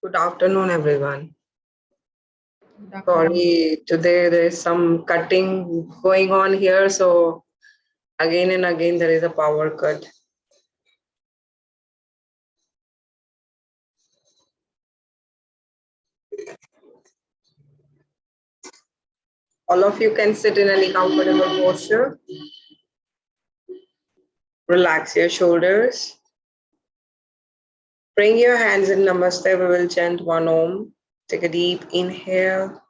Good afternoon, everyone. Good afternoon. Sorry, today there is some cutting going on here, so again and again there is a power cut. All of you can sit in any comfortable posture. Relax your shoulders. Bring your hands in Namaste. We will chant one Om. Take a deep inhale.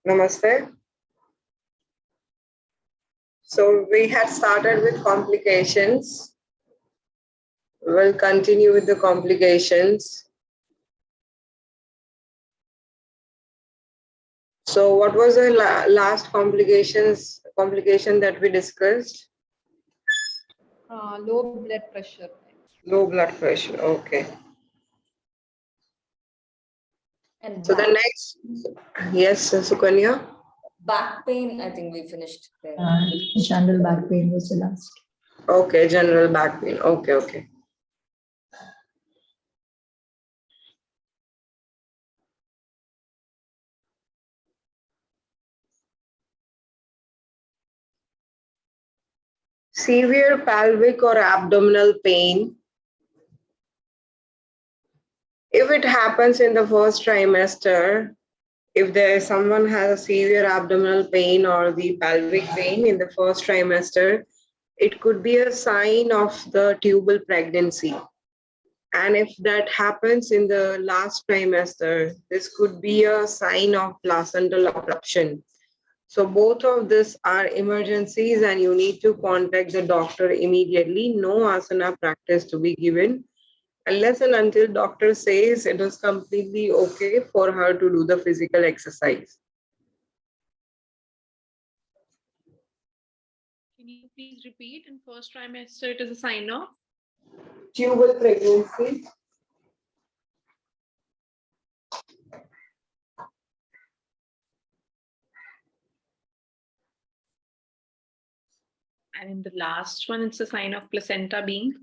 Namaste. So we had started with complications. We'll continue with the complications. So what was the last complication that we discussed? Low blood pressure. Low blood pressure, okay. And So the next, yes, Sukanya? back pain, I think we finished there. General back pain was the last. Okay, general back pain, okay. Severe pelvic or abdominal pain. If it happens in the first trimester, if someone has a severe abdominal pain or the pelvic pain in the first trimester, it could be a sign of the tubal pregnancy. And if that happens in the last trimester, this could be a sign of placental abruption. So both of these are emergencies and you need to contact the doctor immediately. No asana practice to be given unless and until doctor says it is completely okay for her to do the physical exercise. Can you please repeat? In first trimester, it is a sign of Tubal pregnancy. and in the last one, it's a sign of placenta being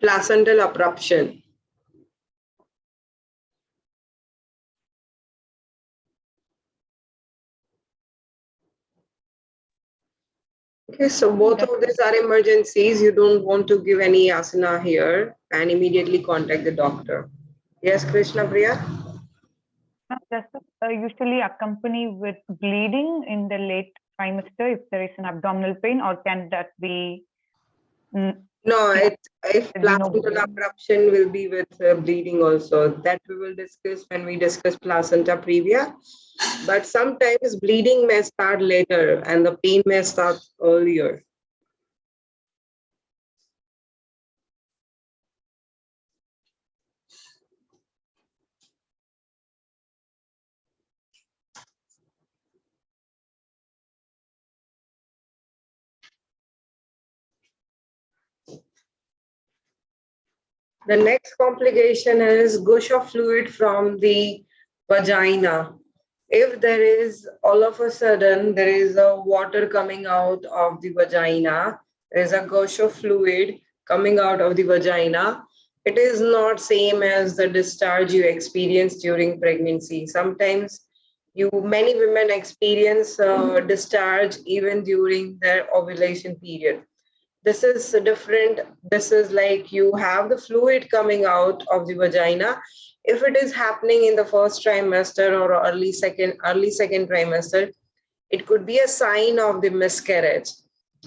Placental abruption. Okay, so both of these are emergencies. You don't want to give any asana here and immediately contact the doctor. Yes, Krishna Priya? Does it usually accompany with bleeding in the late trimester if there is an abdominal pain, or can that be? No, if placental abruption will be with bleeding also. That we will discuss when we discuss placenta previa. But sometimes bleeding may start later and the pain may start earlier. The next complication is gush of fluid from the vagina. If there is all of a sudden, there is a water coming out of the vagina, there is a gush of fluid coming out of the vagina, it is not same as the discharge you experience during pregnancy. Sometimes many women experience discharge even during their ovulation period. This is different. This is like you have the fluid coming out of the vagina. If it is happening in the first trimester or early second trimester, it could be a sign of the miscarriage.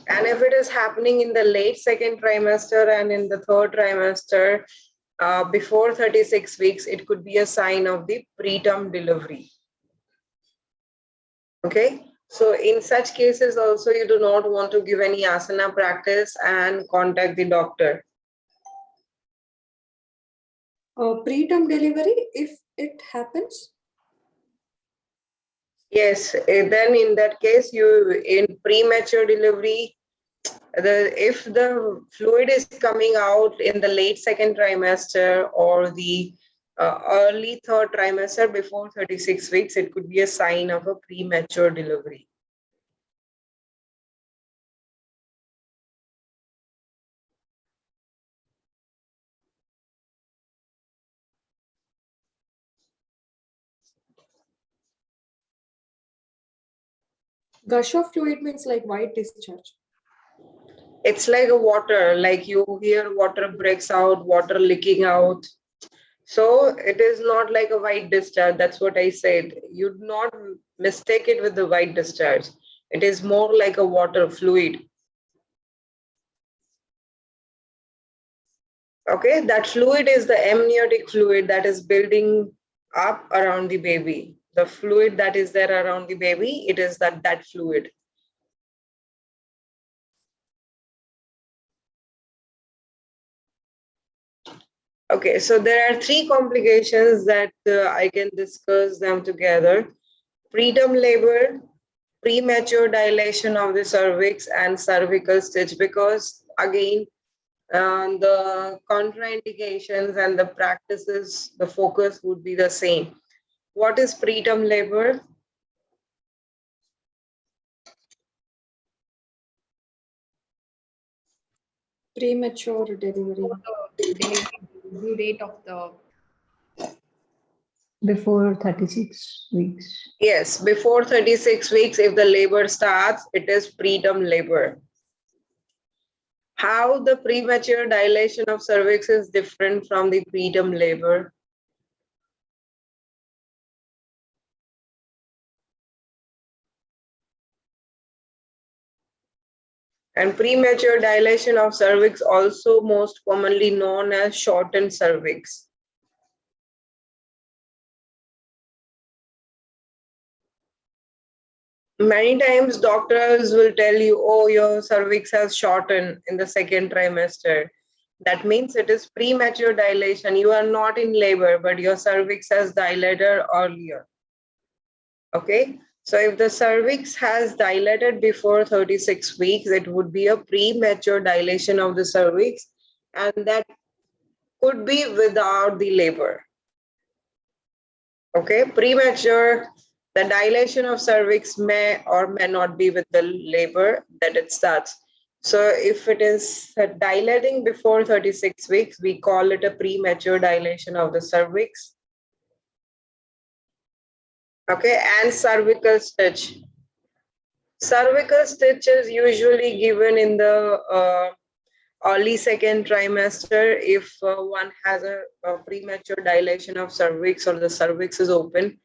And if it is happening in the late second trimester and in the third trimester, before 36 weeks, it could be a sign of the preterm delivery. Okay. So in such cases also, you do not want to give any asana practice and contact the doctor. Preterm delivery, if it happens? Yes, then in that case, in premature delivery, if the fluid is coming out in the late second trimester or the early third trimester before 36 weeks, it could be a sign of a premature delivery. Gush of fluid means like white discharge. It's like a water, like you hear water breaks out, water leaking out. So it is not like a white discharge. That's what I said. You do not mistake it with the white discharge. It is more like a water fluid. Okay, that fluid is the amniotic fluid that is building up around the baby. The fluid that is there around the baby, it is that fluid. Okay, so there are three complications that I can discuss them together. Preterm labor, premature dilation of the cervix, and cervical stitch, because again, the contraindications and the practices, the focus would be the same. What is preterm labor? Premature delivery. The delivery due date of the Before 36 weeks. Yes, before 36 weeks, if the labor starts, it is preterm labor. How the premature dilation of cervix is different from the preterm labor? And premature dilation of cervix, also most commonly known as shortened cervix. Many times doctors will tell you, oh, your cervix has shortened in the second trimester. That means it is premature dilation. You are not in labor, but your cervix has dilated earlier. Okay, so if the cervix has dilated before 36 weeks, it would be a premature dilation of the cervix, and that could be without the labor. Okay, premature, the dilation of cervix may or may not be with the labor that it starts. So if it is dilating before 36 weeks, we call it a premature dilation of the cervix. Okay, and cervical stitch. Cervical stitch is usually given in the early second trimester if one has a premature dilation of cervix or the cervix is open.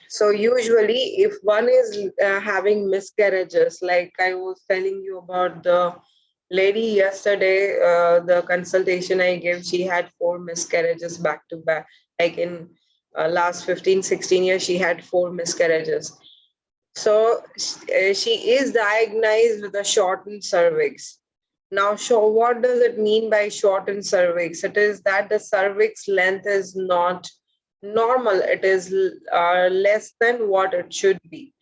So usually if one is having miscarriages, like I was telling you about the lady yesterday, the consultation I gave, she had 4 miscarriages back to back. Like in last 15, 16 years, she had 4 miscarriages. So she is diagnosed with a shortened cervix. Now, what does it mean by shortened cervix? It is that the cervix length is not normal. It is less than what it should be.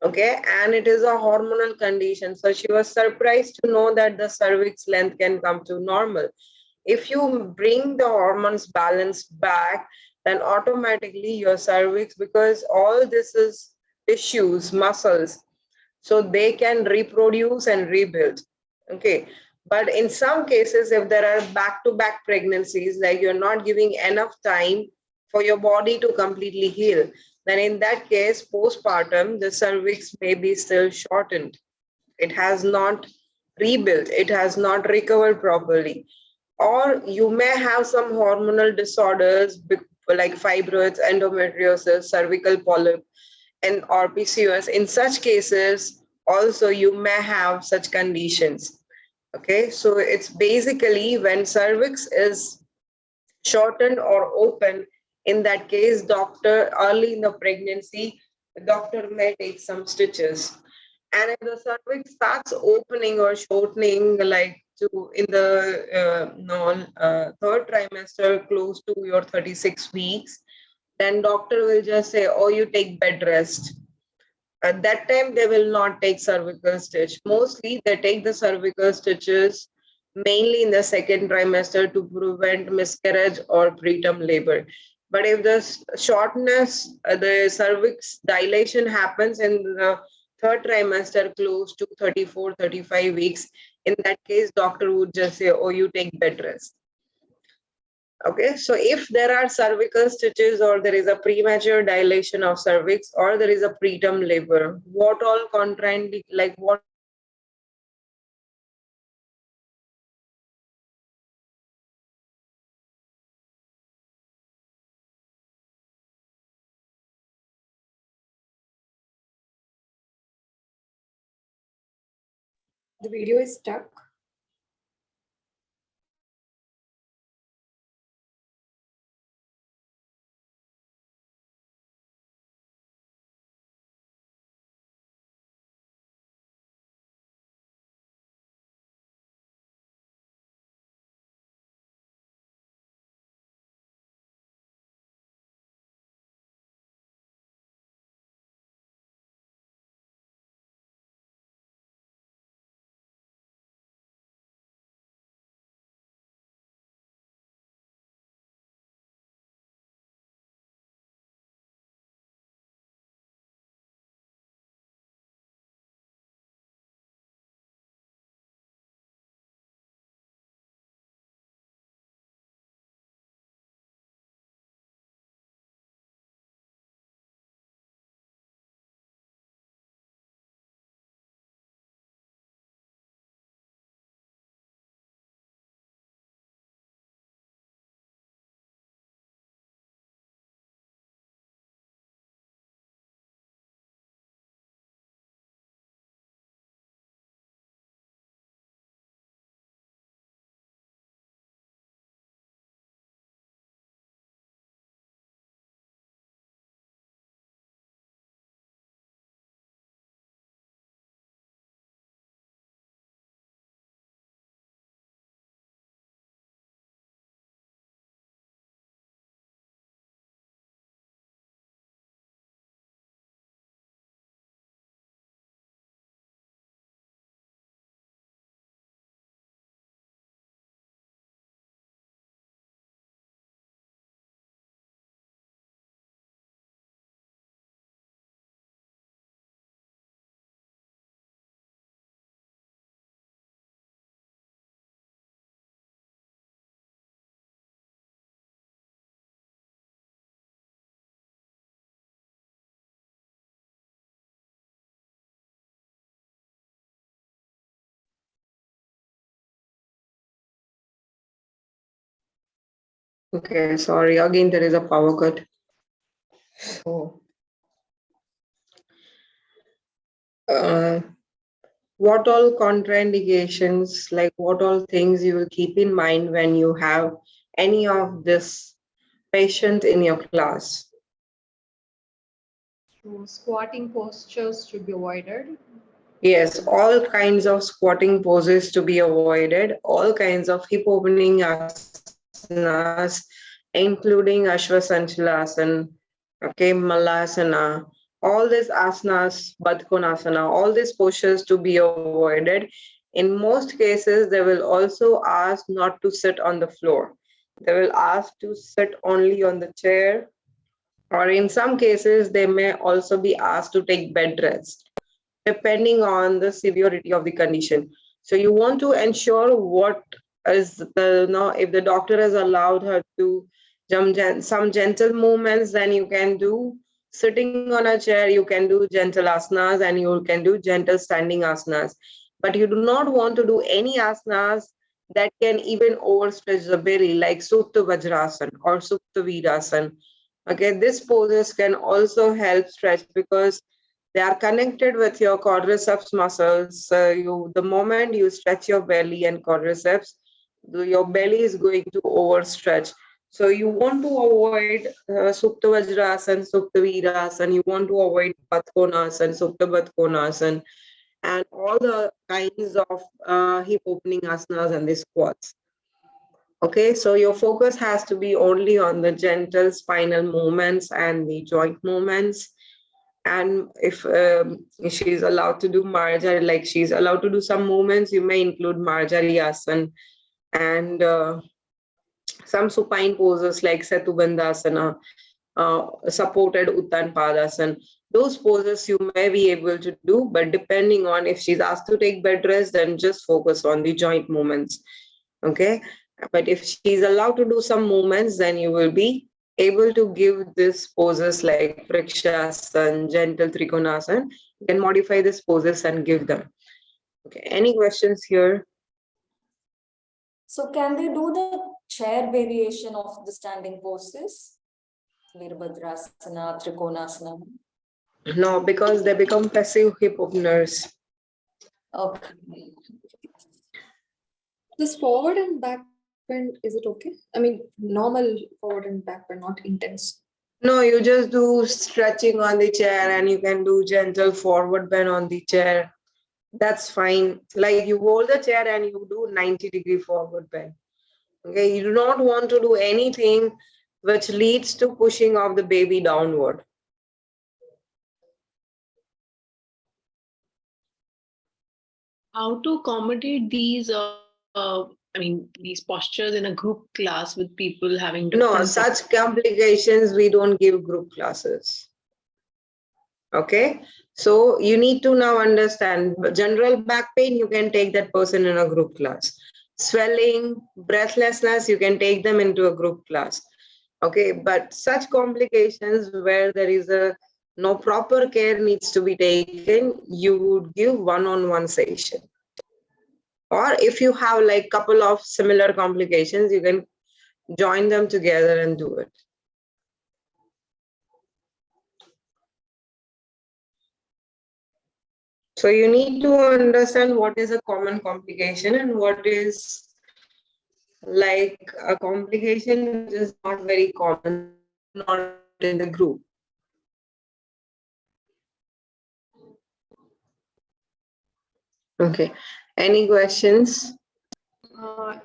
Okay, and it is a hormonal condition. So she was surprised to know that the cervix length can come to normal. If you bring the hormones balance back, then automatically your cervix, because all this is tissues, muscles, so they can reproduce and rebuild. Okay, but in some cases, if there are back-to-back pregnancies, like you're not giving enough time for your body to completely heal, then in that case, postpartum, the cervix may be still shortened. It has not rebuilt, it has not recovered properly. Or you may have some hormonal disorders like fibroids, endometriosis, cervical polyp, and or PCOS. In such cases, also you may have such conditions. Okay, so it's basically when cervix is shortened or open, in that case, doctor early in the pregnancy, the doctor may take some stitches. And if the cervix starts opening or shortening, like to in the third trimester, close to your 36 weeks, then doctor will just say, oh, you take bed rest. At that time, they will not take cervical stitch. Mostly, they take the cervical stitches mainly in the second trimester to prevent miscarriage or preterm labor. But if the shortness, the cervix dilation happens in the third trimester close to 34, 35 weeks, in that case, doctor would just say, oh, you take bed rest. Okay, so if there are cervical stitches or there is a premature dilation of cervix or there is a preterm labor, what all like what The video is stuck. Okay, sorry. Again, there is a power cut. So, uh, what all contraindications, like what all things you will keep in mind when you have any of this patient in your class? So squatting postures should be avoided. Yes, all kinds of squatting poses to be avoided, all kinds of hip opening asanas, including Ashwasanchalasana, okay, Malasana, all these asanas, Badkonasana, all these postures to be avoided. In most cases, they will also ask not to sit on the floor. They will ask to sit only on the chair, or in some cases, they may also be asked to take bed rest depending on the severity of the condition. So you want to ensure what is the, if the doctor has allowed her to jump some gentle movements, then you can do sitting on a chair, you can do gentle asanas and you can do gentle standing asanas. But you do not want to do any asanas that can even overstretch the belly, like Supta Vajrasan or Supta Virasana. Okay, this poses can also help stretch because they are connected with your quadriceps muscles. The moment you stretch your belly and quadriceps, your belly is going to overstretch. So you want to avoid Supta Vajrasan, Supta Virasana. You want to avoid Batkonasan, Supta Batkonasan, and all the kinds of hip opening asanas and the squats. Okay, so your focus has to be only on the gentle spinal movements and the joint movements. And if she's allowed to do Marjari, like she's allowed to do some movements, you may include Marjari Asana and some supine poses like Setubandhasana, supported Uttan Padasana. Those poses you may be able to do, but depending on if she's asked to take bed rest, then just focus on the joint movements. Okay. But if she's allowed to do some movements, then you will be able to give these poses like Vrikshasana, gentle Trikonasana. You can modify these poses and give them. Okay. Any questions here? So can they do the chair variation of the standing poses? Virabhadrasana, Trikonasana. No, because they become passive hip openers. Okay. This forward and back bend, is it okay? I mean, normal forward and back bend, not intense. No, you just do stretching on the chair and you can do gentle forward bend on the chair. That's fine. Like you hold the chair and you do 90-degree forward bend. Okay, you do not want to do anything which leads to pushing of the baby downward. How to accommodate these, these postures in a group class with people having No, different. such complications we don't give group classes. Okay, so you need to now understand general back pain, you can take that person in a group class. Swelling, breathlessness, you can take them into a group class. Okay, but such complications where there is a no proper care needs to be taken, you would give one-on-one session. Or if you have like couple of similar complications, you can join them together and do it. So you need to understand what is a common complication and what is like a complication which is not very common, not in the group. Okay, any questions?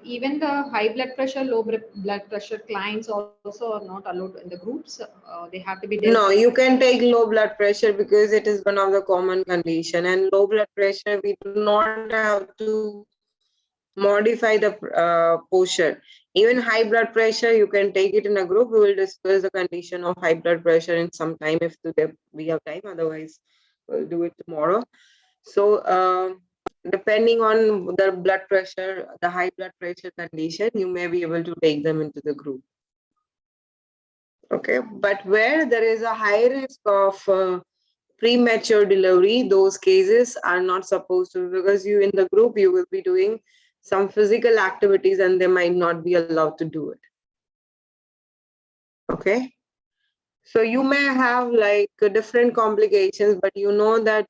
Even the high blood pressure, blood pressure clients also are not allowed in the groups. They have to be dealt No, with. you can take low blood pressure because it is one of the common condition, and low blood pressure we do not have to modify the posture. Even high blood pressure, you can take it in a group. We will discuss the condition of high blood pressure in some time if today we have time. Otherwise, we'll do it tomorrow. So, depending on the blood pressure, the high blood pressure condition, you may be able to take them into the group. Okay, but where there is a high risk of premature delivery, those cases are not supposed to, because you in the group, you will be doing some physical activities and they might not be allowed to do it. Okay. So you may have like different complications, but you know that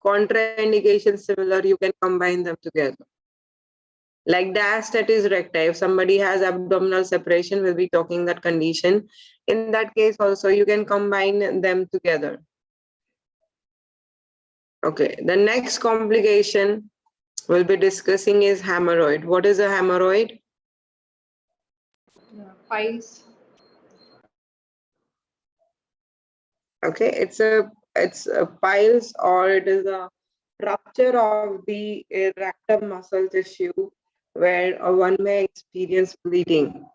contraindications similar, you can combine them together. Like diastasis recti, if somebody has abdominal separation, we'll be talking that condition. In that case also, you can combine them together. Okay, the next complication we'll be discussing is hemorrhoid. What is a hemorrhoid? Piles. Okay, it's a piles, or it is a rupture of the rectum muscle tissue where one may experience bleeding.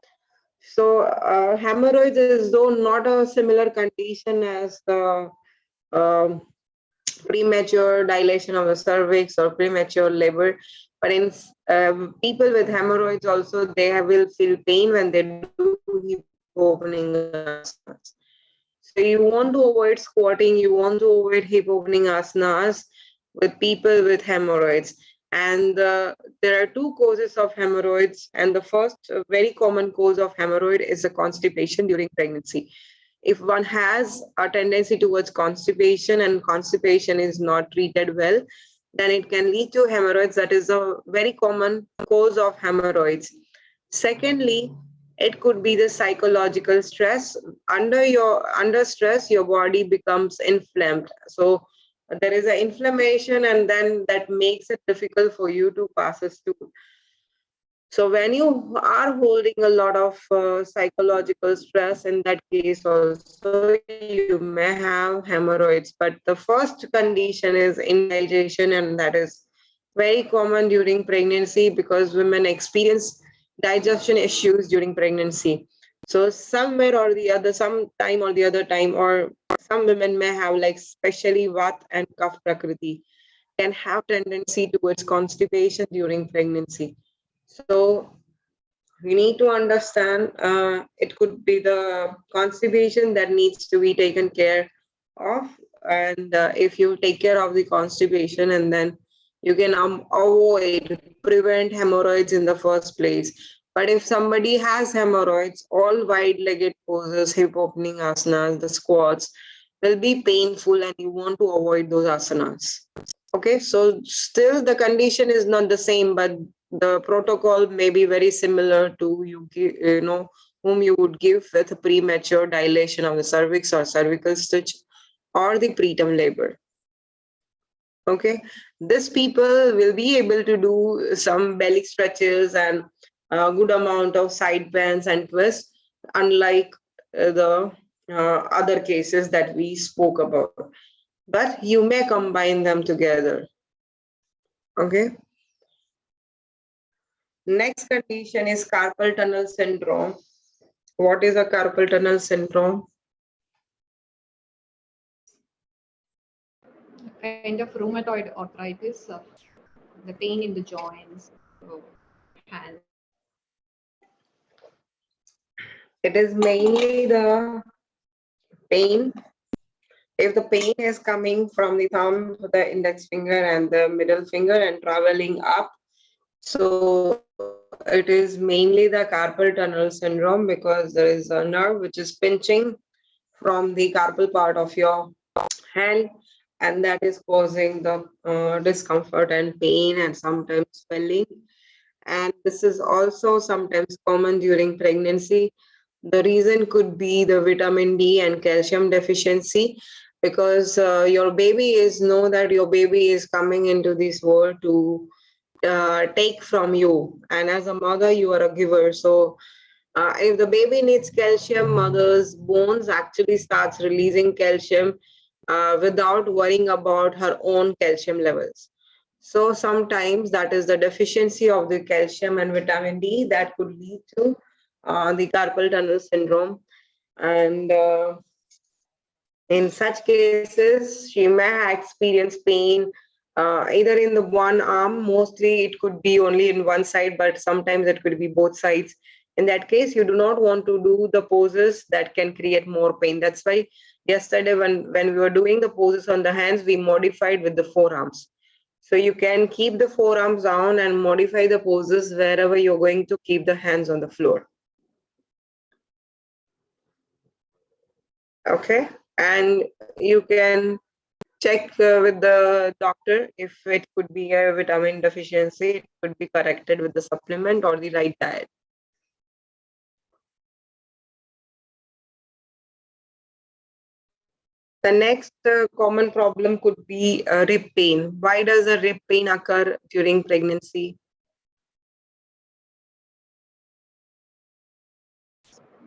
So hemorrhoids is though not a similar condition as the um premature dilation of the cervix or premature labor, but in people with hemorrhoids also, they will feel pain when they do hip opening asanas. So you want to avoid squatting, you want to avoid hip opening asanas with people with hemorrhoids. And there are two causes of hemorrhoids, and the first very common cause of hemorrhoid is a constipation during pregnancy. If one has a tendency towards constipation and constipation is not treated well, then it can lead to hemorrhoids. That is a very common cause of hemorrhoids. Secondly, it could be the psychological stress. Under stress, your body becomes inflamed. So there is an inflammation, and then that makes it difficult for you to pass a stool. So when you are holding a lot of psychological stress, in that case also you may have hemorrhoids. But the first condition is indigestion, and that is very common during pregnancy because women experience digestion issues during pregnancy. So somewhere or the other, some time or the other time, or some women may have like especially vat and cough prakriti can have tendency towards constipation during pregnancy. So we need to understand it could be the constipation that needs to be taken care of. And if you take care of the constipation, and then you can avoid, prevent hemorrhoids in the first place. But if somebody has hemorrhoids, all wide-legged poses, hip opening asanas, the squats will be painful, and you want to avoid those asanas. Okay, so still the condition is not the same, but the protocol may be very similar to you know, whom you would give with a premature dilation of the cervix or cervical stitch or the preterm labor. Okay, these people will be able to do some belly stretches and a good amount of side bends and twists, unlike the other cases that we spoke about. But you may combine them together. Okay. Next condition is carpal tunnel syndrome. What is a carpal tunnel syndrome? Kind of rheumatoid arthritis, the pain in the joints, hands. It is mainly the pain. If the pain is coming from the thumb, the index finger, and the middle finger and traveling up, so it is mainly the carpal tunnel syndrome because there is a nerve which is pinching from the carpal part of your hand, and that is causing the discomfort and pain and sometimes swelling. And this is also sometimes common during pregnancy. The reason could be the vitamin D and calcium deficiency, because your baby is know that your baby is coming into this world to take from you, and as a mother you are a giver. So if the baby needs calcium, mother's bones actually starts releasing calcium without worrying about her own calcium levels. So sometimes that is the deficiency of the calcium and vitamin D that could lead to the carpal tunnel syndrome. And in such cases, she may experience pain either in the one arm. Mostly it could be only in one side, but sometimes it could be both sides. In that case, you do not want to do the poses that can create more pain. That's why yesterday when we were doing the poses on the hands, we modified with the forearms. So you can keep the forearms down and modify the poses wherever you're going to keep the hands on the floor. Okay, and you can check with the doctor if it could be a vitamin deficiency. It could be corrected with the supplement or the right diet. The next common problem could be rib pain. Why does a rib pain occur during pregnancy?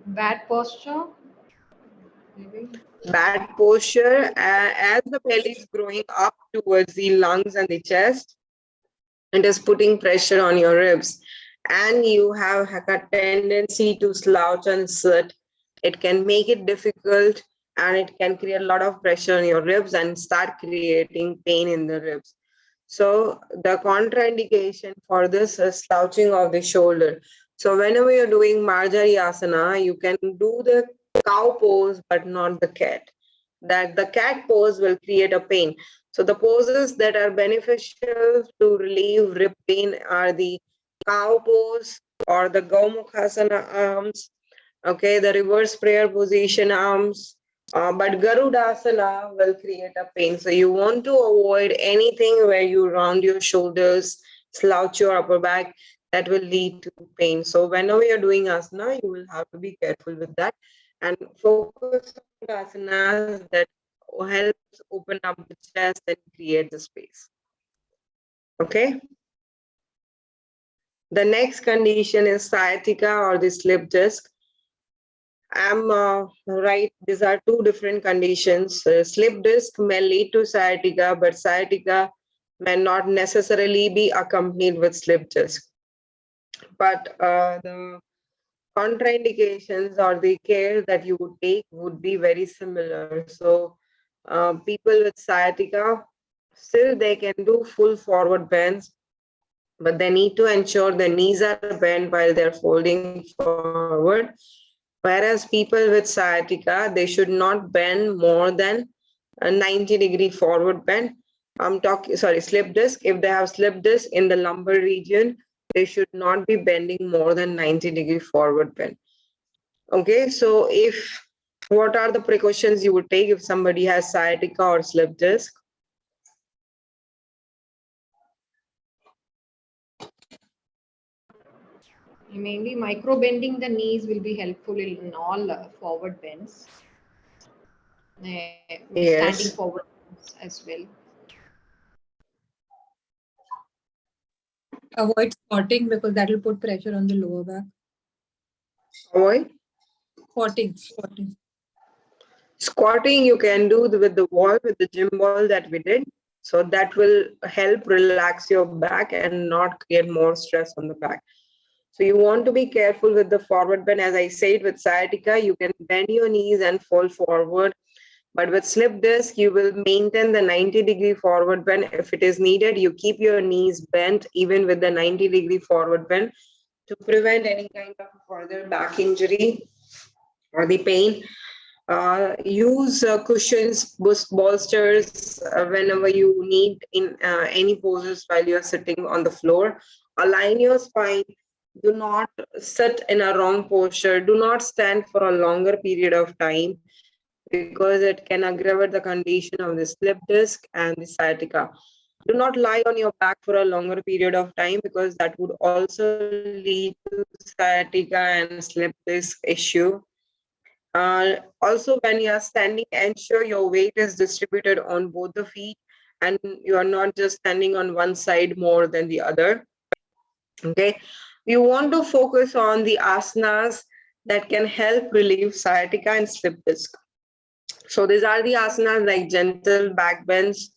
Bad posture, maybe. Bad posture. As the belly is growing up towards the lungs and the chest, it is putting pressure on your ribs, and you have a tendency to slouch and sit. It can make it difficult, and it can create a lot of pressure on your ribs and start creating pain in the ribs. So the contraindication for this is slouching of the shoulder. So whenever you're doing Marjari Asana, you can do the cow pose, but not the cat. That the cat pose will create a pain. So the poses that are beneficial to relieve rib pain are the cow pose or the Gaumukhasana arms, okay, the reverse prayer position arms. But Garudasana will create a pain. So you want to avoid anything where you round your shoulders, slouch your upper back. That will lead to pain. So whenever you're doing asana, you will have to be careful with that and focus on the asanas that helps open up the chest and create the space. Okay. The next condition is sciatica or the slip disc. I'm right. These are two different conditions. Slip disc may lead to sciatica, but sciatica may not necessarily be accompanied with slip disc. But the contraindications or the care that you would take would be very similar. So people with sciatica, still they can do full forward bends, but they need to ensure their knees are bent while they're folding forward. Whereas people with sciatica, they should not bend more than a 90-degree forward bend. I'm talking, sorry, slip disc. If they have slip disc in the lumbar region, they should not be bending more than 90-degree forward bend. Okay, so what are the precautions you would take if somebody has sciatica or slip disc? Mainly micro bending the knees will be helpful in all forward bends. Standing Yes. forward bends as well. Avoid squatting because that will put pressure on the lower back. Avoid Squatting. squatting. You can do with the wall, with the gym ball that we did. So that will help relax your back and not create more stress on the back. So you want to be careful with the forward bend. As I said, with sciatica, you can bend your knees and fall forward. But with slip disc, you will maintain the 90-degree forward bend. If it is needed, you keep your knees bent even with the 90-degree forward bend to prevent any kind of further back injury or the pain. Use cushions, bolsters whenever you need in any poses while you're sitting on the floor. Align your spine. Do not sit in a wrong posture. Do not stand for a longer period of time because it can aggravate the condition of the slip disc and the sciatica. Do not lie on your back for a longer period of time because that would also lead to sciatica and slip disc issue. Also, when you are standing, ensure your weight is distributed on both the feet and you are not just standing on one side more than the other. Okay, you want to focus on the asanas that can help relieve sciatica and slip disc. So these are the asanas like gentle back bends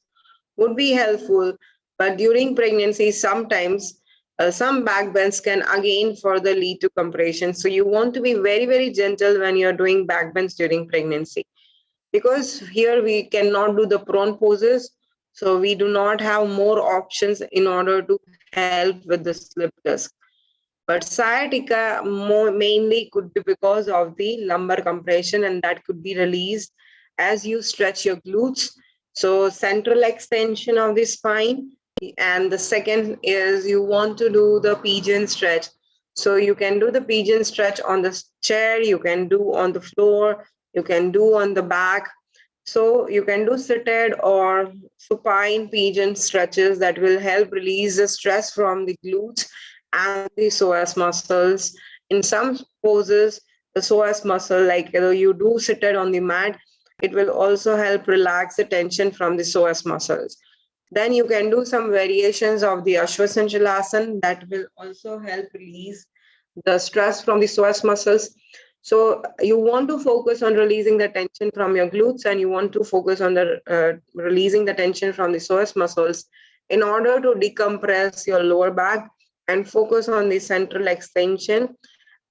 would be helpful, but during pregnancy, sometimes some back bends can again further lead to compression. So you want to be very, very gentle when you're doing back bends during pregnancy, because here we cannot do the prone poses. So we do not have more options in order to help with the slip disc. But sciatica mainly could be because of the lumbar compression, and that could be released as you stretch your glutes. So central extension of the spine. And the second is you want to do the pigeon stretch. So you can do the pigeon stretch on the chair, you can do on the floor, you can do on the back. So you can do seated or supine pigeon stretches that will help release the stress from the glutes and the psoas muscles. In some poses, the psoas muscle, like you do seated on the mat, it will also help relax the tension from the psoas muscles. Then you can do some variations of the Ashwasandhalasana that will also help release the stress from the psoas muscles. So you want to focus on releasing the tension from your glutes, and you want to focus on the releasing the tension from the psoas muscles in order to decompress your lower back and focus on the central extension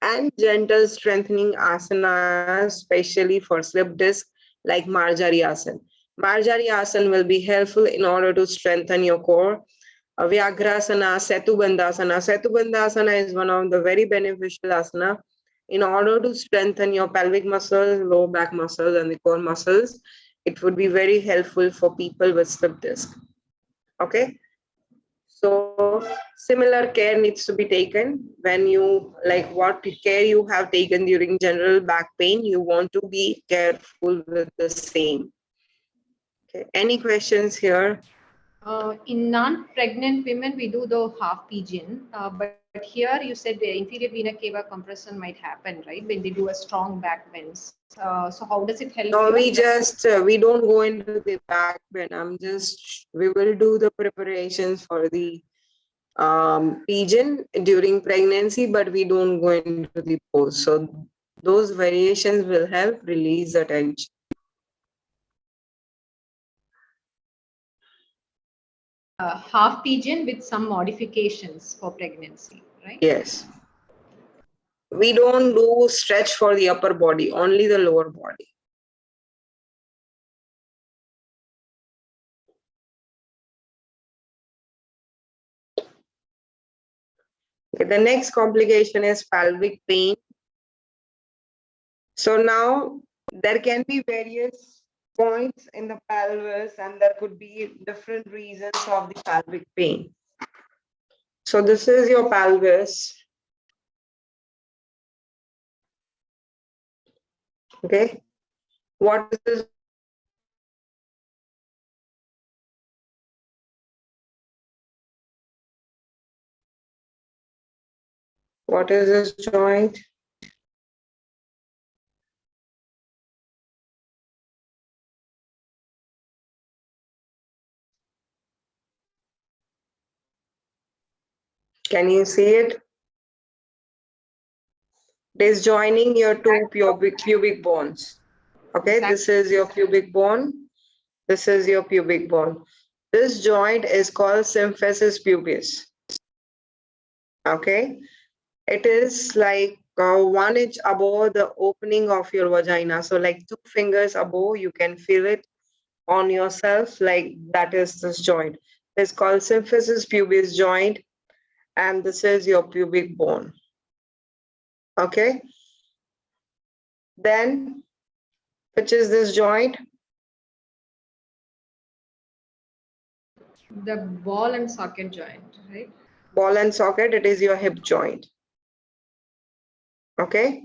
and gentle strengthening asanas, especially for slip disc like Marjari Asana. Marjari Asana will be helpful in order to strengthen your core. Vyagrasana, Setubandhasana. Setubandhasana is one of the very beneficial asana in order to strengthen your pelvic muscles, lower back muscles, and the core muscles. It would be very helpful for people with slip disc. Okay. So similar care needs to be taken when you, like what care you have taken during general back pain, you want to be careful with the same. Okay. Any questions here? In non-pregnant women, we do the half pigeon, but here you said the inferior vena cava compression might happen, right? When they do a strong back bends. So how does it help? No, here? we just we don't go into the back bend. We will do the preparations for the pigeon during pregnancy, but we don't go into the pose. So those variations will help release the tension. Half pigeon with some modifications for pregnancy, right? Yes. We don't do stretch for the upper body, only the lower body. Okay, the next complication is pelvic pain. So now there can be various points in the pelvis and there could be different reasons of the pelvic pain. So this is your pelvis. Okay. What is this? What is this joint? Can you see it? It is joining your two pubic bones. Okay, this is your pubic bone. This is your pubic bone. This joint is called symphysis pubis. Okay, it is like 1 inch above the opening of your vagina. So like 2 fingers above, you can feel it on yourself. Like that is this joint. It's called symphysis pubis joint. And this is your pubic bone. Okay. Then, which is this joint? The ball and socket joint, right? Ball and socket, it is your hip joint. Okay.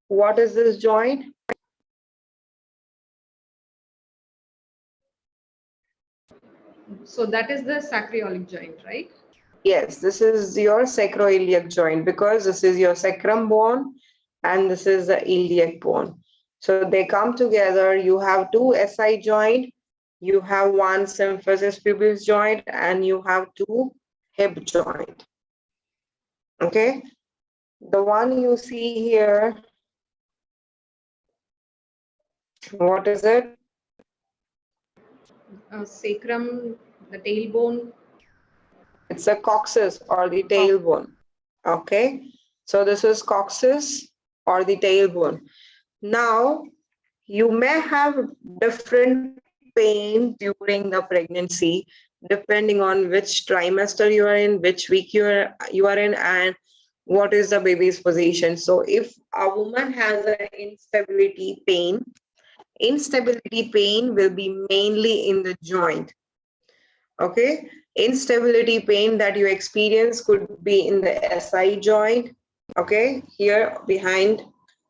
What is this joint? So that is the sacroiliac joint, right? Yes, this is your sacroiliac joint because this is your sacrum bone and this is the iliac bone. So they come together. You have two SI joint, you have one symphysis pubis joint, and you have two hip joint. Okay, the one you see here, what is it? Sacrum, the tailbone. It's a coccyx or the tailbone. Okay, so this is coccyx or the tailbone. Now, you may have different pain during the pregnancy, depending on which trimester you are in, which week you are in, and what is the baby's position. So if a woman has an instability pain will be mainly in the joint. Okay, instability pain that you experience could be in the SI joint. Okay, here behind.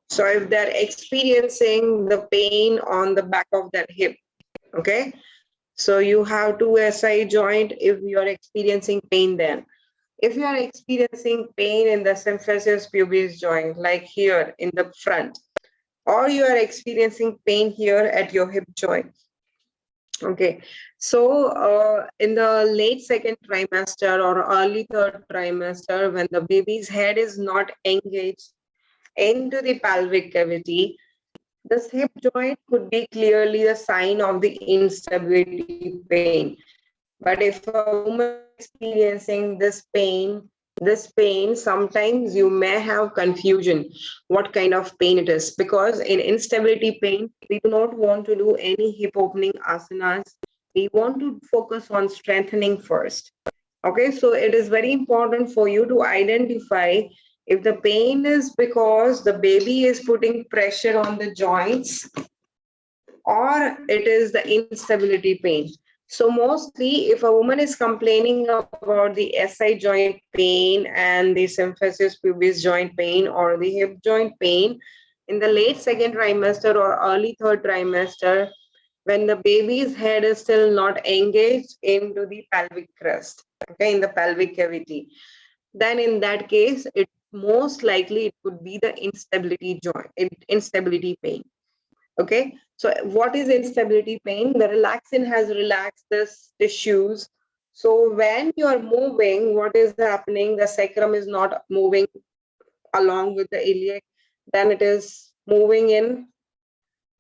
So if they're experiencing the pain on the back of their hip, okay, so you have two SI joint if you are experiencing pain then. If you are experiencing pain in the symphysis pubis joint, like here in the front, or you are experiencing pain here at your hip joint. Okay, so in the late second trimester or early third trimester, when the baby's head is not engaged into the pelvic cavity, this hip joint could be clearly a sign of the instability pain. But if a woman is experiencing this pain, sometimes you may have confusion what kind of pain it is, because in instability pain, we do not want to do any hip opening asanas. We want to focus on strengthening first. Okay, so it is very important for you to identify if the pain is because the baby is putting pressure on the joints or it is the instability pain. So mostly if a woman is complaining about the SI joint pain and the symphysis pubis joint pain or the hip joint pain in the late second trimester or early third trimester, when the baby's head is still not engaged into the pelvic crust, okay, in the pelvic cavity, then in that case, it most likely it could be the instability pain. Okay, so what is instability pain? The relaxin has relaxed this tissues, So when you are moving, what is happening? The sacrum is not moving along with the iliac, then it is moving in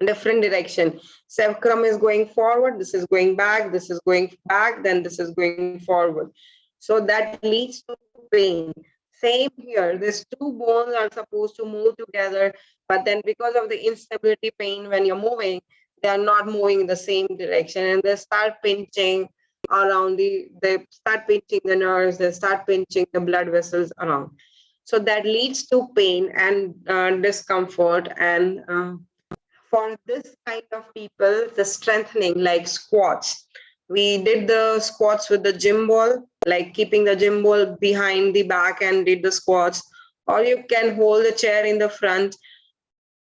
different direction. Sacrum is going forward, this is going back, this is going back, then this is going forward. So that leads to pain. Same here, these two bones are supposed to move together, but then because of the instability pain when you're moving, they are not moving in the same direction and they start pinching around they start pinching the nerves, they start pinching the blood vessels around. So that leads to pain and discomfort. And for this kind of people, the strengthening like squats. We did the squats with the gym ball, like keeping the gym ball behind the back and did the squats. Or you can hold the chair in the front,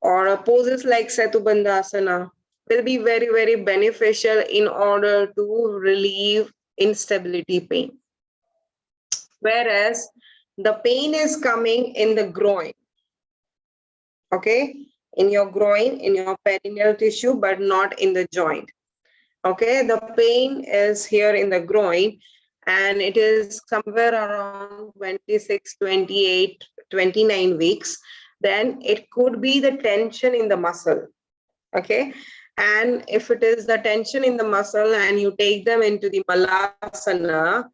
or poses like Setubandhasana will be very, very beneficial in order to relieve instability pain. Whereas the pain is coming in the groin, okay, in your groin, in your perineal tissue, but not in the joint. Okay, the pain is here in the groin and it is somewhere around 26, 28, 29 weeks. Then it could be the tension in the muscle. Okay, and if it is the tension in the muscle and you take them into the malasana,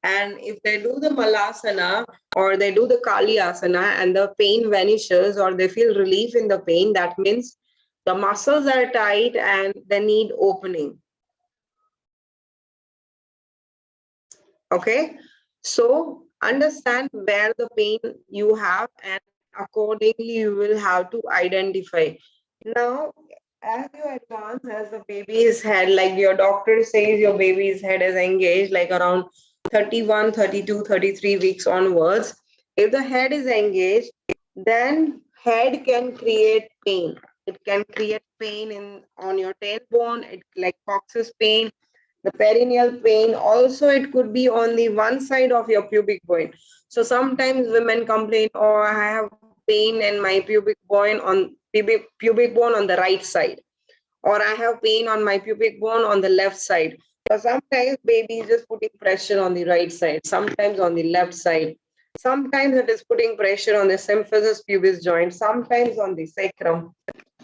and if they do the malasana or they do the kalyasana and the pain vanishes or they feel relief in the pain, that means the muscles are tight and they need opening. Okay, so understand where the pain you have and accordingly you will have to identify. Now, as you advance, as the baby's head, like your doctor says your baby's head is engaged like around 31, 32, 33 weeks onwards. If the head is engaged, then head can create pain. It can create pain in on your tailbone, it like Cox's pain, the perineal pain. Also, it could be on the one side of your pubic bone. So sometimes women complain, oh, I have pain in my pubic bone on the right side, or I have pain on my pubic bone on the left side. So sometimes baby is just putting pressure on the right side, sometimes on the left side. Sometimes it is putting pressure on the symphysis pubis joint, sometimes on the sacrum,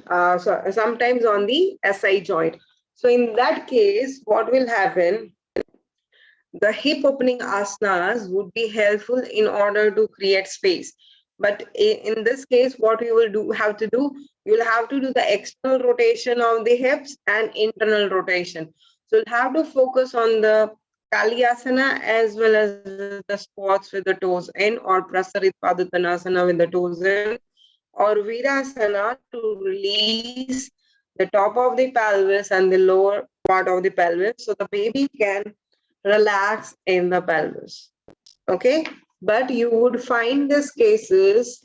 so sometimes on the SI joint. So in that case, what will happen? The hip opening asanas would be helpful in order to create space. But in this case, what you will have to do, you will have to do the external rotation of the hips and internal rotation. So you'll have to focus on the Kalyasana as well as the squats with the toes in, or Prasarit Paduttanasana with the toes in, or Virasana to release the top of the pelvis and the lower part of the pelvis so the baby can relax in the pelvis. Okay, but you would find these cases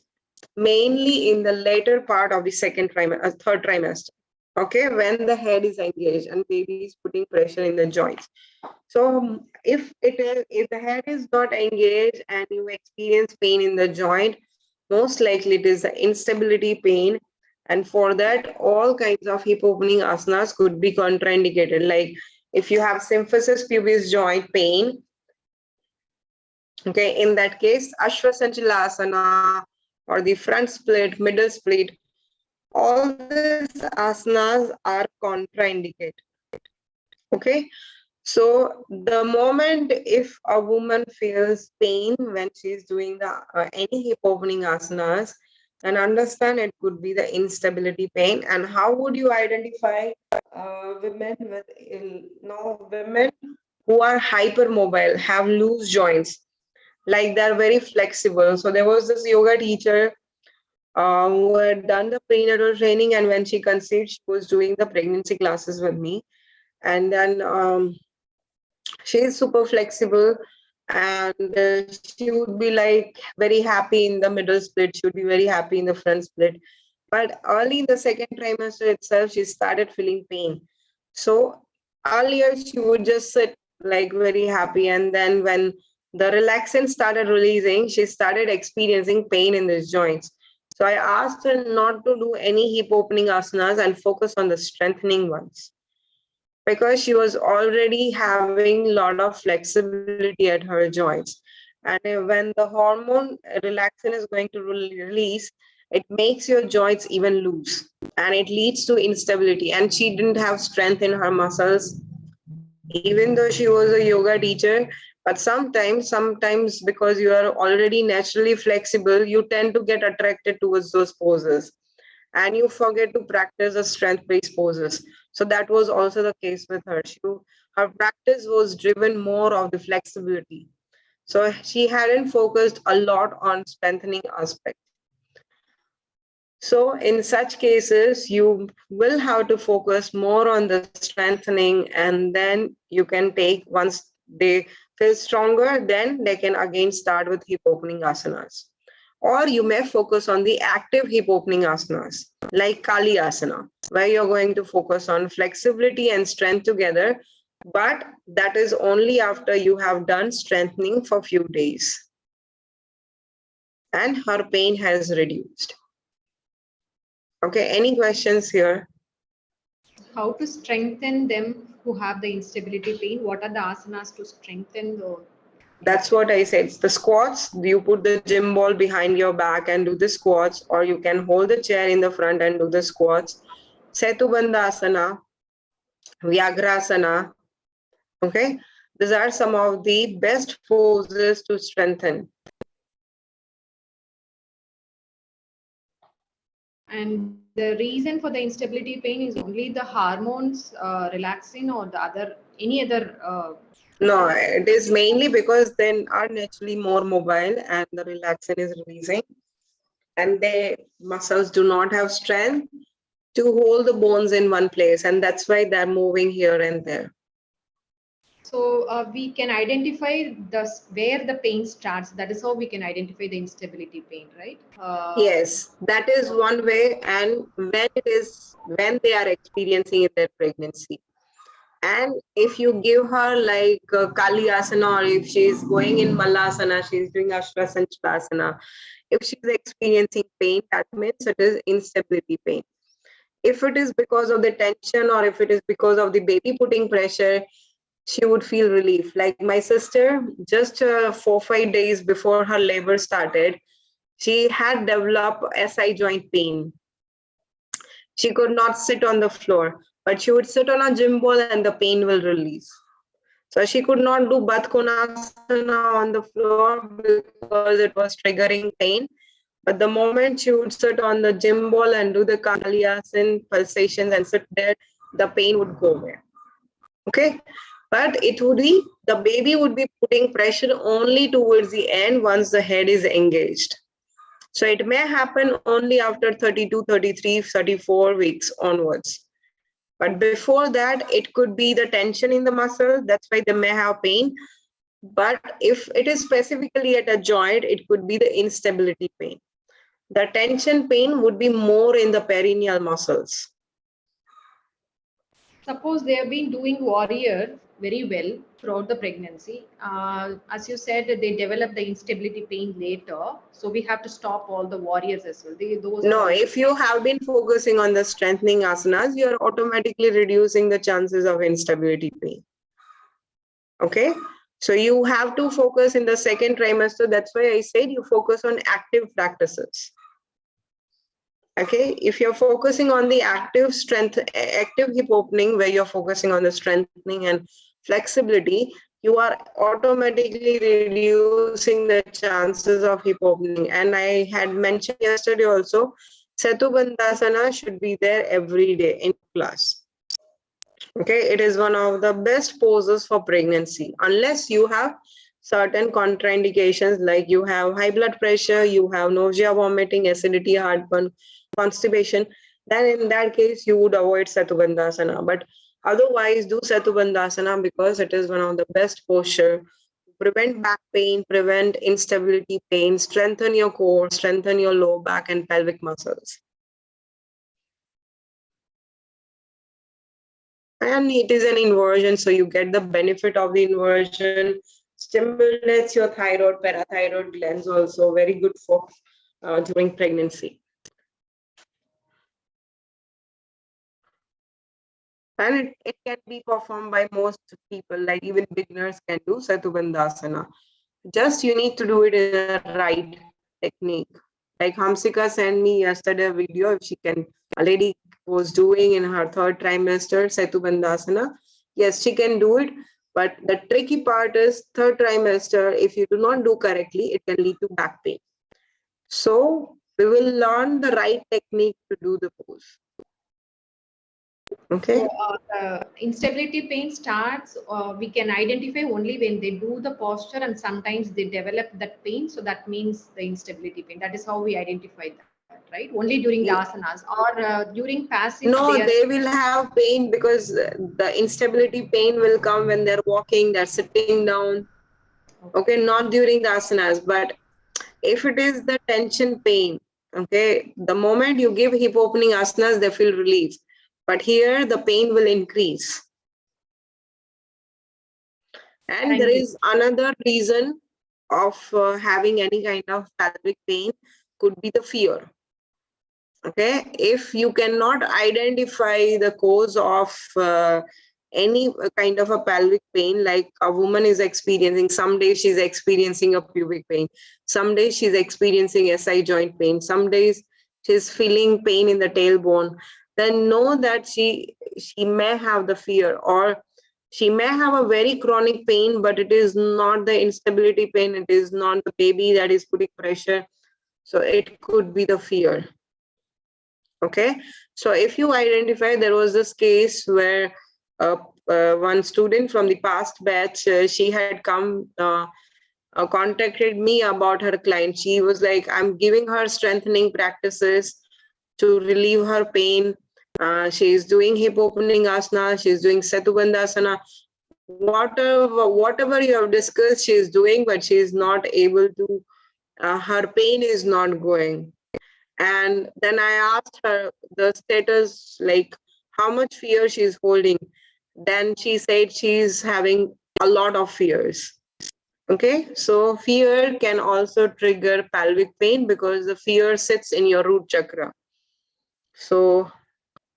mainly in the later part of the third trimester. Okay, when the head is engaged and baby is putting pressure in the joints. So if the head is not engaged and you experience pain in the joint, most likely it is the instability pain. And for that, all kinds of hip opening asanas could be contraindicated. Like if you have symphysis pubis joint pain, okay, in that case, Ashwasanthalasana or the front split, middle split, all these asanas are contraindicated. Okay, so the moment if a woman feels pain when she's doing the any hip opening asanas, and understand it could be the instability pain. And how would you identify women with women who are hypermobile, have loose joints, like they're very flexible? So there was this yoga teacher who had done the prenatal training, and when she conceived, she was doing the pregnancy classes with me. And then she is super flexible, and she would be like very happy in the middle split, she would be very happy in the front split. But early in the second trimester itself, she started feeling pain. So earlier she would just sit like very happy, and then when the relaxant started releasing, she started experiencing pain in these joints. So I asked her not to do any hip opening asanas and focus on the strengthening ones. because she was already having a lot of flexibility at her joints. And when the hormone relaxin is going to release, it makes your joints even loose and it leads to instability. And she didn't have strength in her muscles, even though she was a yoga teacher. But sometimes because you are already naturally flexible, you tend to get attracted towards those poses and you forget to practice the strength based poses. So that was also the case with her. Her practice was driven more of the flexibility. So she hadn't focused a lot on strengthening aspect. So in such cases, you will have to focus more on the strengthening, and then you can take, once they feel stronger, then they can again start with hip opening asanas. Or you may focus on the active hip opening asanas, like Kali Asana, where you're going to focus on flexibility and strength together, but that is only after you have done strengthening for few days and her pain has reduced. Okay, any questions here? How to strengthen them who have the instability pain? What are the asanas to strengthen the? That's what I said. The squats, you put the gym ball behind your back and do the squats, or you can hold the chair in the front and do the squats. Setubandhasana, Vyagrasana. Okay, these are some of the best poses to strengthen. And the reason for the instability pain is only the hormones relaxing, or the other any other? No, it is mainly because they are naturally more mobile and the relaxin is releasing, and their muscles do not have strength to hold the bones in one place, and that's why they're moving here and there. So we can identify where the pain starts. That is how we can identify the instability pain, right? Yes, that is one way, and when they are experiencing in their pregnancy. And if you give her like Kali Asana, or if she's going in Malasana, she's doing Ashtrasanchasana, if she's experiencing pain, that means it is instability pain. If it is because of the tension, or if it is because of the baby putting pressure, she would feel relief. Like my sister, just 4-5 days before her labor started, she had developed SI joint pain. She could not sit on the floor, but she would sit on a gym ball and the pain will release. So she could not do Baddha on the floor because it was triggering pain. But the moment she would sit on the gym ball and do the Kaliasan pulsations and sit there, the pain would go away. Okay. But it would be, the baby would be putting pressure only towards the end once the head is engaged. So it may happen only after 32, 33, 34 weeks onwards. But before that, it could be the tension in the muscle. That's why they may have pain. But if it is specifically at a joint, it could be the instability pain. The tension pain would be more in the perineal muscles. Suppose they have been doing warrior very well throughout the pregnancy. As you said, they develop the instability pain later. So we have to stop all the warriors as well. No, if you have been focusing on the strengthening asanas, you are automatically reducing the chances of instability pain. Okay. So you have to focus in the second trimester. That's why I said you focus on active practices. Okay, if you're focusing on the active hip opening, where you're focusing on the strengthening and flexibility, you are automatically reducing the chances of hip opening. And I had mentioned yesterday also, Setubandhasana should be there every day in class. Okay, it is one of the best poses for pregnancy, unless you have certain contraindications, like you have high blood pressure, you have nausea, vomiting, acidity, heartburn, constipation. Then in that case, you would avoid Setubandhasana. But otherwise, do Setubandhasana because it is one of the best posture. Prevent back pain, prevent instability pain, strengthen your core, strengthen your lower back and pelvic muscles. And it is an inversion, so you get the benefit of the inversion, stimulates your thyroid, parathyroid glands also, very good for during pregnancy. And it can be performed by most people, like even beginners can do Satubandhasana. Just you need to do it in the right technique. Like Hamsika sent me yesterday a video, if she can, a lady was doing in her third trimester Setubandhasana. Yes, she can do it, but the tricky part is third trimester, if you do not do correctly, it can lead to back pain. So we will learn the right technique to do the pose. Okay. So the instability pain starts, we can identify only when they do the posture and sometimes they develop that pain. So that means the instability pain. That is how we identify that, right? Only during the asanas or during passive. No, they will have pain because the instability pain will come when they're walking, they're sitting down. Okay, not during the asanas, but if it is the tension pain, okay, the moment you give hip opening asanas, they feel relief. But here the pain will increase. And Thank there you. is another reason of having any kind of pelvic pain could be the fear. Okay, if you cannot identify the cause of any kind of a pelvic pain, like a woman is experiencing, some days she's experiencing a pubic pain, some days she's experiencing SI joint pain, some days she's feeling pain in the tailbone, then know that she may have the fear, or she may have a very chronic pain, but it is not the instability pain, it is not the baby that is putting pressure, so it could be the fear. Okay, so if you identify, there was this case where one student from the past batch, she had come contacted me about her client. She was like, I'm giving her strengthening practices to relieve her pain. She's doing hip opening asana, she's doing Setubandhasana, whatever you have discussed, she's doing, but she's not able to, her pain is not going. And then I asked her the status, like how much fear she's holding. Then she said she's having a lot of fears. Okay, so fear can also trigger pelvic pain because the fear sits in your root chakra. So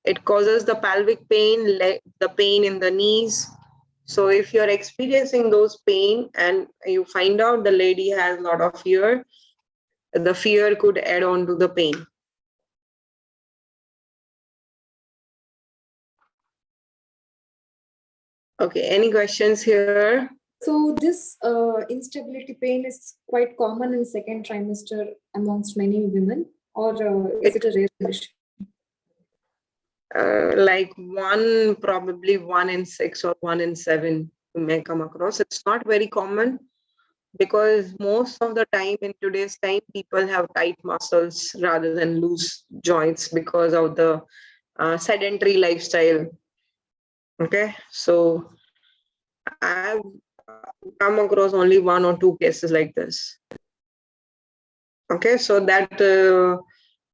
it causes the pelvic pain, the pain in the knees. So if you're experiencing those pain and you find out the lady has a lot of fear, the fear could add on to the pain. Okay, any questions here? So this instability pain is quite common in second trimester amongst many women, or is it a rare condition? Like probably 1 in 6 or 1 in 7 you may come across. It's not very common because most of the time in today's time, people have tight muscles rather than loose joints because of the sedentary lifestyle. Okay, so I've come across only 1 or 2 cases like this. Okay, so that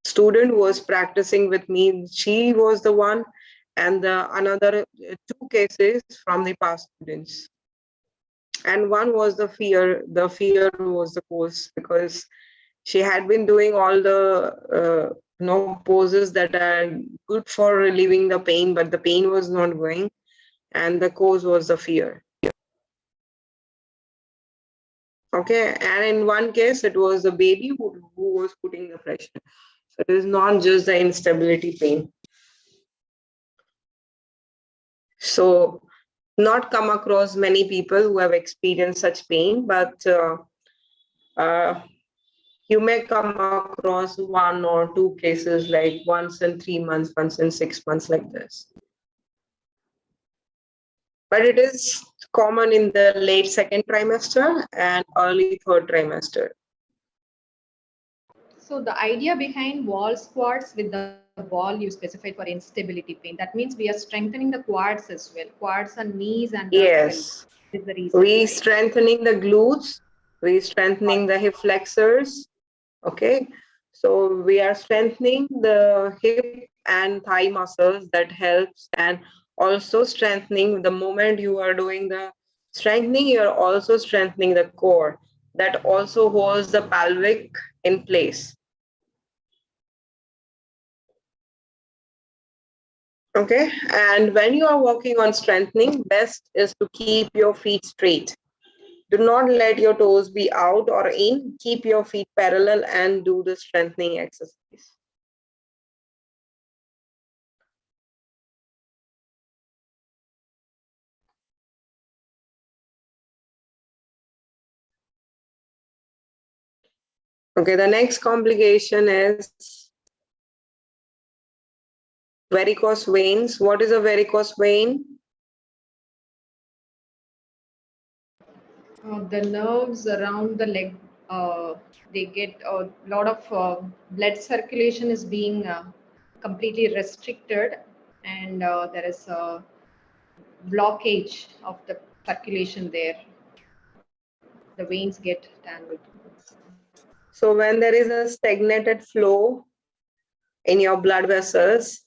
student was practicing with me, she was the one, and another 2 cases from the past students. And one was the fear was the cause, because she had been doing all the poses that are good for relieving the pain, but the pain was not going, and the cause was the fear. Okay, and in one case it was the baby who was putting the pressure. So it is not just the instability pain. So not come across many people who have experienced such pain, but you may come across 1 or 2 cases, like once in 3 months, once in 6 months, like this. But it is common in the late second trimester and early third trimester. So the idea behind wall squats with the ball you specified for instability pain, that means we are strengthening the quads as well, quads and knees and the Yes, is the reason, we right? strengthening the glutes, we strengthening the hip flexors. Okay, so we are strengthening the hip and thigh muscles, that helps, and also strengthening the moment you are doing the strengthening, you are also strengthening the core, that also holds the pelvic in place. Okay, and when you are working on strengthening, best is to keep your feet straight. Do not let your toes be out or in. Keep your feet parallel and do the strengthening exercise. Okay, the next complication is varicose veins. What is a varicose vein? The nerves around the leg, they get a lot of blood circulation is being completely restricted, and there is a blockage of the circulation there. The veins get tangled. So when there is a stagnated flow in your blood vessels,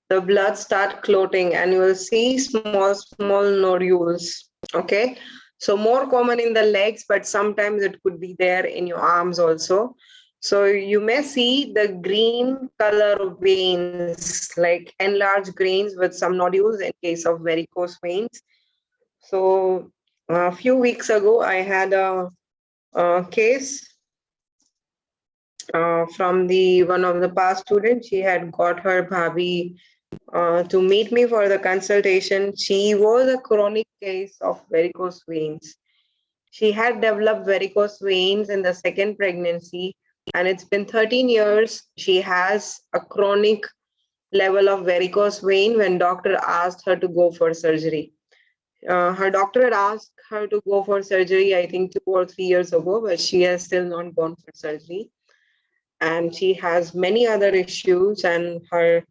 the blood start clotting and you will see small nodules. Okay. So more common in the legs, but sometimes it could be there in your arms also. So you may see the green color veins, like enlarged grains with some nodules in case of varicose veins. So a few weeks ago, I had a case from the one of the past students. She had got her bhabhi to meet me for the consultation. She was a chronic case of varicose veins. She had developed varicose veins in the second pregnancy, and it's been 13 years. She has a chronic level of varicose vein when doctor asked her to go for surgery. Her doctor had asked her to go for surgery, I think 2 or 3 years ago, but she has still not gone for surgery. And she has many other issues, and her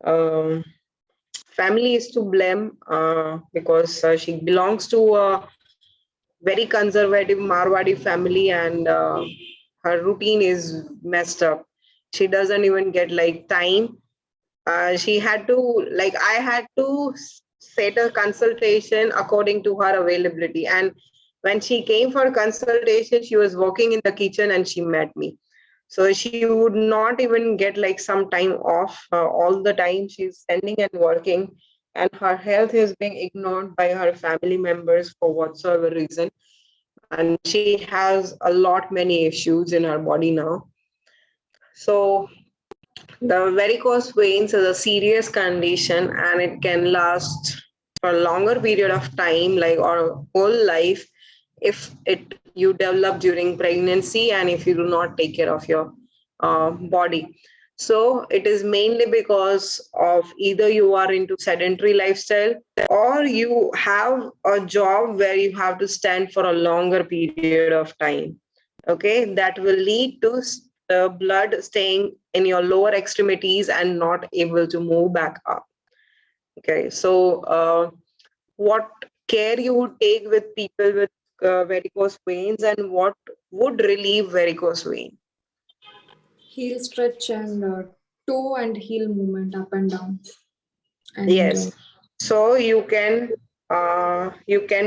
um, family is to blame because she belongs to a very conservative Marwadi family, and her routine is messed up. She doesn't even get like time. She had to, like, I had to set a consultation according to her availability. And when she came for consultation, she was working in the kitchen and she met me. So she would not even get like some time off. All the time she's standing and working, and her health is being ignored by her family members for whatsoever reason. And she has a lot many issues in her body now. So the varicose veins is a serious condition, and it can last for a longer period of time, like our whole life, if it you develop during pregnancy and if you do not take care of your body. So it is mainly because of either you are into sedentary lifestyle or you have a job where you have to stand for a longer period of time. Okay, that will lead to the blood staying in your lower extremities and not able to move back up. Okay, so what care you would take with people with varicose veins, and what would relieve varicose vein? Heel stretch and toe and heel movement up and down. And Yes. So you can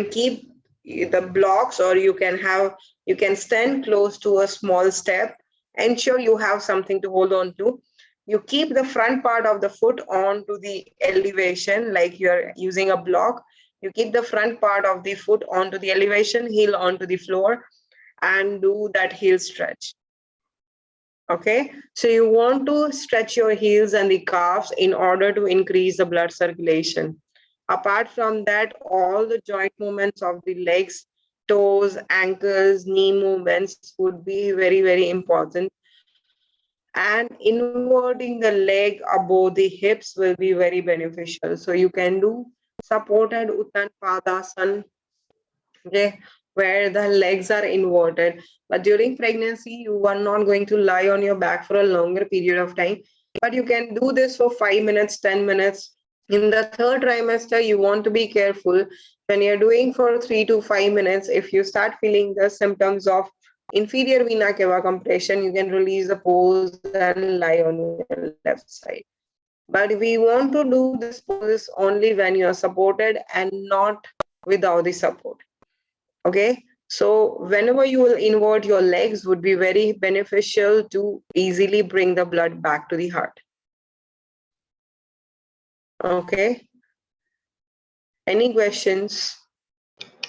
keep the blocks, or you can stand close to a small step. Ensure you have something to hold on to. You keep the front part of the foot onto the elevation, like you're using a block. You keep the front part of the foot onto the elevation, heel onto the floor, and do that heel stretch. Okay, so you want to stretch your heels and the calves in order to increase the blood circulation. Apart from that, all the joint movements of the legs, toes, ankles, knee movements would be very, very important. And inverting the leg above the hips will be very beneficial. So you can do supported Uttan Padasana, okay, where the legs are inverted. But during pregnancy, you are not going to lie on your back for a longer period of time. But you can do this for 5 minutes, 10 minutes. In the third trimester, you want to be careful. When you're doing for 3 to 5 minutes, if you start feeling the symptoms of inferior vena cava compression, you can release the pose and lie on your left side. But we want to do this poses only when you are supported and not without the support. Okay, so whenever you will invert your legs would be very beneficial to easily bring the blood back to the heart. Okay. Any questions?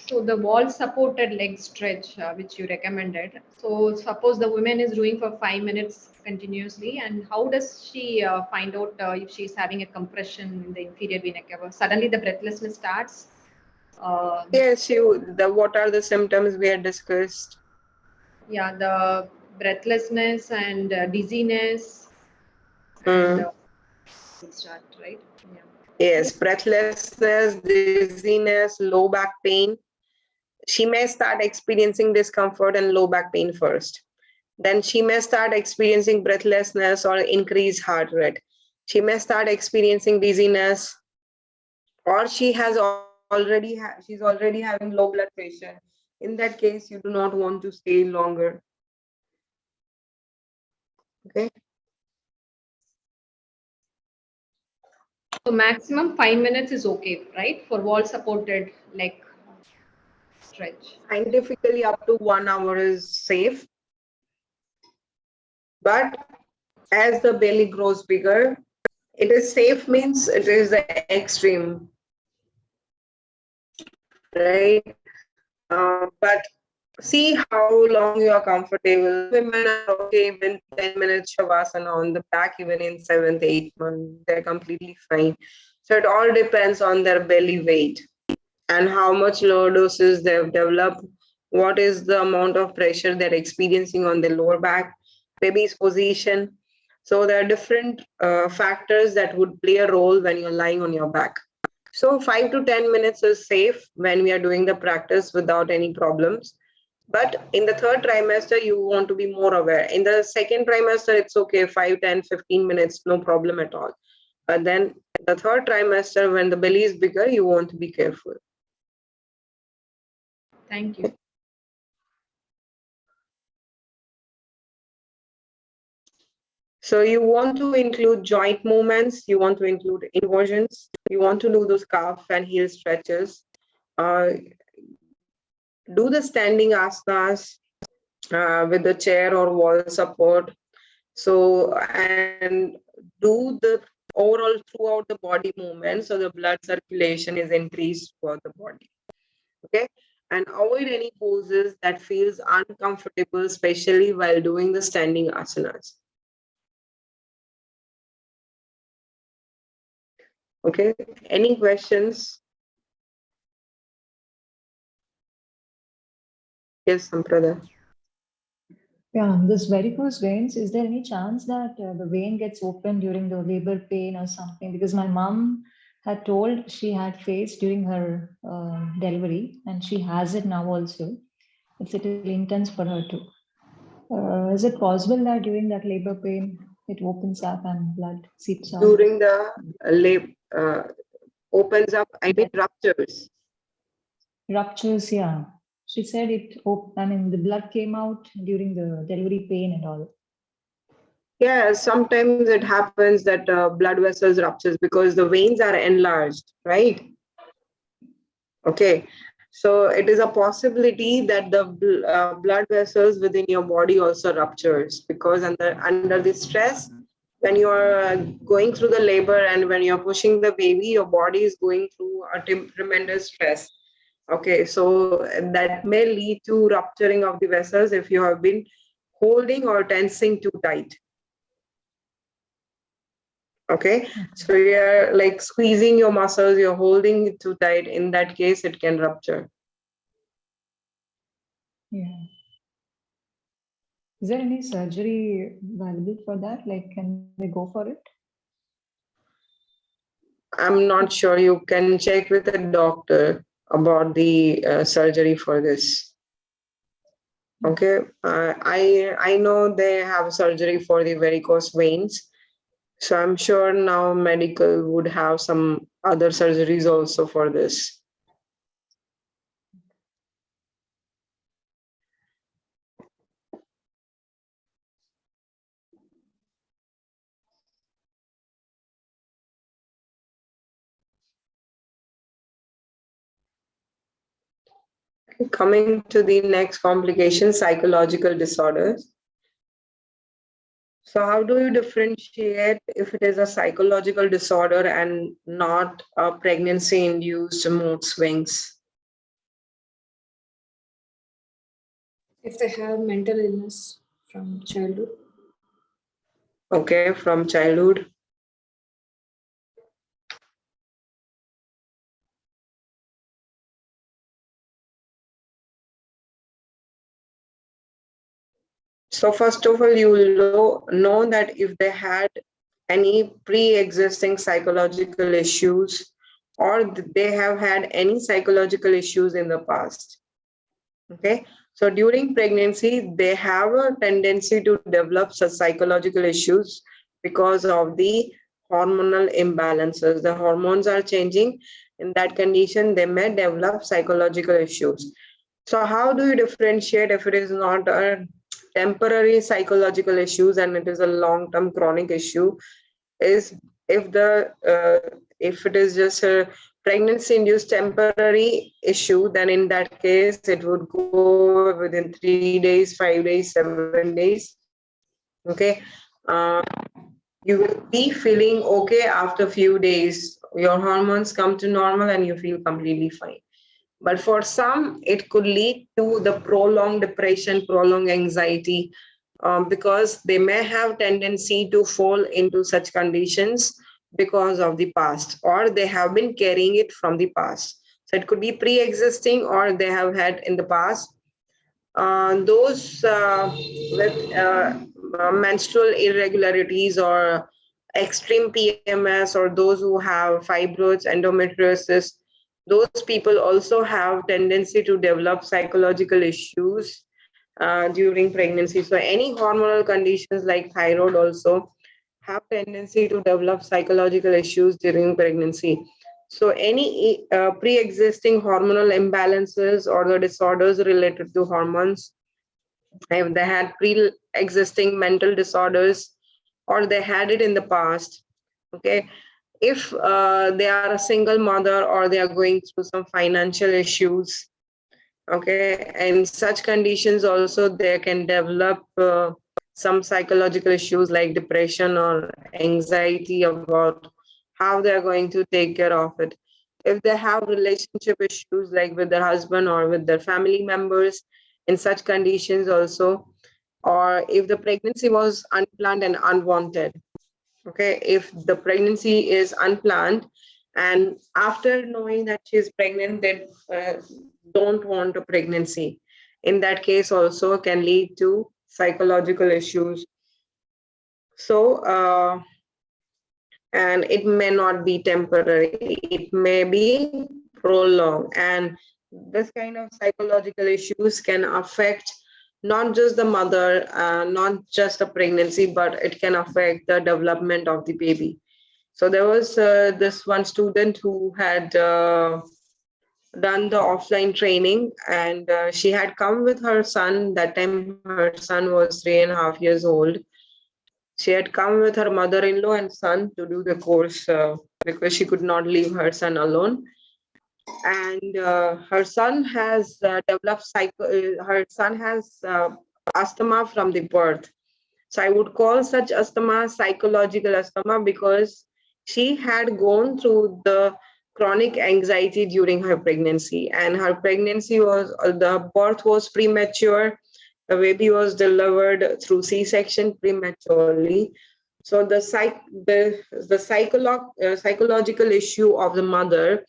So the wall supported leg stretch, which you recommended. So suppose the woman is doing for 5 minutes continuously, and how does she find out if she's having a compression in the inferior vena cava? Suddenly the breathlessness starts. Yes, what are the symptoms we had discussed? Yeah, the breathlessness and dizziness and Hmm. start, right? Yeah. Yes, breathlessness, dizziness, low back pain. She may start experiencing discomfort and low back pain first. Then she may start experiencing breathlessness or increased heart rate. She may start experiencing dizziness, or she's already having low blood pressure. In that case, you do not want to stay longer. Okay. So maximum 5 minutes is okay, right? For wall supported leg stretch. Scientifically, up to 1 hour is safe. But as the belly grows bigger, it is safe means it is the extreme, right? But see how long you are comfortable. Women are okay even 10 minutes shavasana on the back, even in 7th, 8th month. They're completely fine. So it all depends on their belly weight and how much lower doses they've developed, what is the amount of pressure they're experiencing on the lower back, baby's position. So there are different factors that would play a role when you're lying on your back. So 5 to 10 minutes is safe when we are doing the practice without any problems. But in the third trimester, you want to be more aware. In the second trimester, it's okay, 5, 10, 15 minutes, no problem at all. But then the third trimester, when the belly is bigger, you want to be careful. Thank you. So you want to include joint movements, you want to include inversions, you want to do those calf and heel stretches, uh, do the standing asanas with the chair or wall support. So, and do the overall throughout the body movement so the blood circulation is increased for the body. Okay. And avoid any poses that feels uncomfortable, especially while doing the standing asanas. Okay. Any questions? Yes, Samprada. Yeah, this varicose veins, is there any chance that the vein gets open during the labor pain or something? Because my mom had told she had faced during her delivery, and she has it now also. It's a little intense for her too. Is it possible that during that labor pain, it opens up and blood seeps out? During the lab opens up, I mean ruptures. Ruptures, yeah. She said I mean, the blood came out during the delivery pain and all. Yeah, sometimes it happens that blood vessels ruptures because the veins are enlarged, right? Okay, so it is a possibility that the blood vessels within your body also ruptures because under the stress, when you are going through the labor and when you're pushing the baby, your body is going through a tremendous stress. Okay, so that may lead to rupturing of the vessels if you have been holding or tensing too tight. Okay, so you're like squeezing your muscles, you're holding it too tight. In that case, it can rupture. Yeah. Is there any surgery available for that? Like, can they go for it? I'm not sure. You can check with a doctor about the surgery for this. Okay, I know they have surgery for the varicose veins, so I'm sure now medical would have some other surgeries also for this. Coming to the next complication, psychological disorders. So how do you differentiate if it is a psychological disorder and not a pregnancy-induced mood swings? If they have mental illness from childhood. Okay, from childhood. So first of all, you will know that if they had any pre-existing psychological issues or they have had any psychological issues in the past. Okay, so during pregnancy, they have a tendency to develop such psychological issues because of the hormonal imbalances. The hormones are changing. In that condition, they may develop psychological issues. So how do you differentiate if it is not a temporary psychological issues and it is a long-term chronic issue? Is if it is just a pregnancy-induced temporary issue, then in that case it would go within 3 days, 5 days, 7 days. Okay, uh, you will be feeling okay after few days. Your hormones come to normal and you feel completely fine. But for some, it could lead to the prolonged depression, prolonged anxiety, because they may have tendency to fall into such conditions because of the past, or they have been carrying it from the past. So it could be pre-existing, or they have had in the past. Those with menstrual irregularities or extreme PMS, or those who have fibroids, endometriosis, those people also have tendency to develop psychological issues during pregnancy. So any hormonal conditions like thyroid also have tendency to develop psychological issues during pregnancy. So any pre-existing hormonal imbalances or the disorders related to hormones, if they had pre-existing mental disorders or they had it in the past, okay, if they are a single mother or they are going through some financial issues, okay, in such conditions also they can develop some psychological issues like depression or anxiety about how they're going to take care of it. If they have relationship issues like with their husband or with their family members, in such conditions also, or if the pregnancy was unplanned and unwanted, okay, if the pregnancy is unplanned and after knowing that she is pregnant, they don't want a pregnancy, in that case also can lead to psychological issues. So and it may not be temporary, it may be prolonged, and this kind of psychological issues can affect not just the mother, not just the pregnancy, but it can affect the development of the baby. So there was this one student who had done the offline training, and she had come with her son. That time her son was 3.5 years old. She had come with her mother-in-law and son to do the course because she could not leave her son alone. And her son has developed her son has asthma from the birth. So I would call such asthma psychological asthma because she had gone through the chronic anxiety during her pregnancy, and her pregnancy was the birth was premature. The baby was delivered through C-section prematurely. So the psychological issue of the mother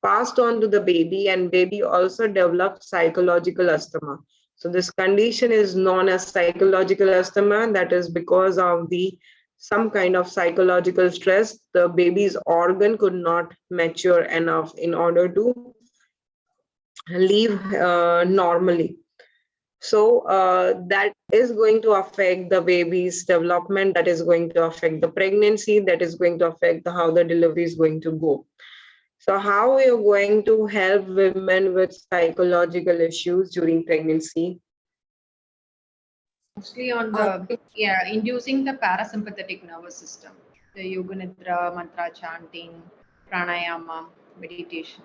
passed on to the baby, and baby also developed psychological asthma. So this condition is known as psychological asthma. That is because of the some kind of psychological stress. The baby's organ could not mature enough in order to live normally. So that is going to affect the baby's development. That is going to affect the pregnancy. That is going to affect how the delivery is going to go. So how are you going to help women with psychological issues during pregnancy? Mostly on the, inducing the parasympathetic nervous system, the yoga nidra, mantra chanting, pranayama, meditation.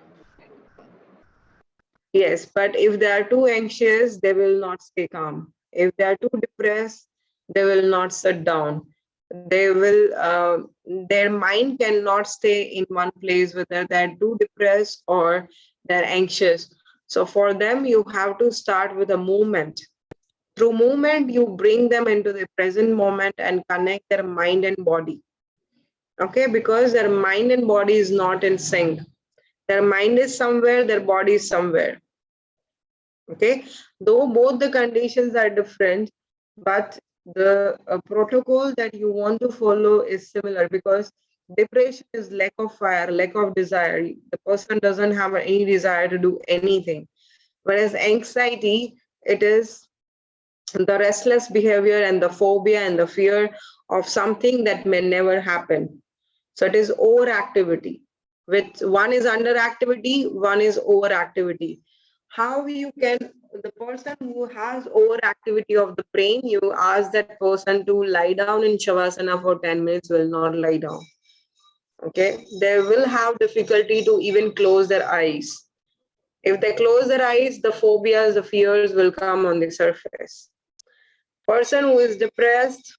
Yes, but if they are too anxious, they will not stay calm. If they are too depressed, they will not sit down. They will, their mind cannot stay in one place, whether they're too depressed or they're anxious. So for them, you have to start with a movement. Through movement, you bring them into the present moment and connect their mind and body. Okay, because their mind and body is not in sync. Their mind is somewhere, their body is somewhere. Okay, though both the conditions are different, but the protocol that you want to follow is similar, because depression is lack of fire, lack of desire. The person doesn't have any desire to do anything. Whereas anxiety, it is the restless behavior and the phobia and the fear of something that may never happen. So it is overactivity. With one is underactivity, one is overactivity. How you can, the person who has overactivity of the brain, you ask that person to lie down in Shavasana for 10 minutes, will not lie down. Okay, they will have difficulty to even close their eyes. If they close their eyes, the phobias, the fears will come on the surface. Person who is depressed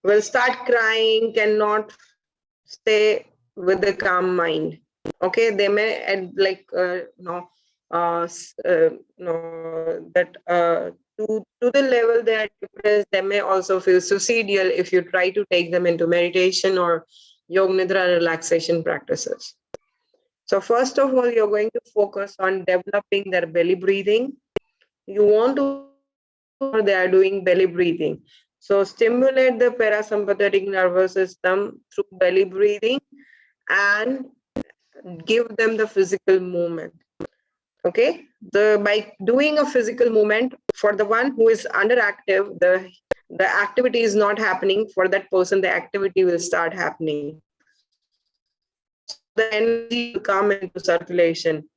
will start crying, cannot stay with the calm mind. Okay, they may add like that to the level they are depressed, they may also feel suicidal if you try to take them into meditation or yoga nidra relaxation practices. So first of all, you're going to focus on developing their belly breathing. You want to they are doing belly breathing. So stimulate the parasympathetic nervous system through belly breathing and give them the physical movement. Okay, by doing a physical movement, for the one who is underactive, the activity is not happening. For that person, the activity will start happening. So the energy will come into circulation.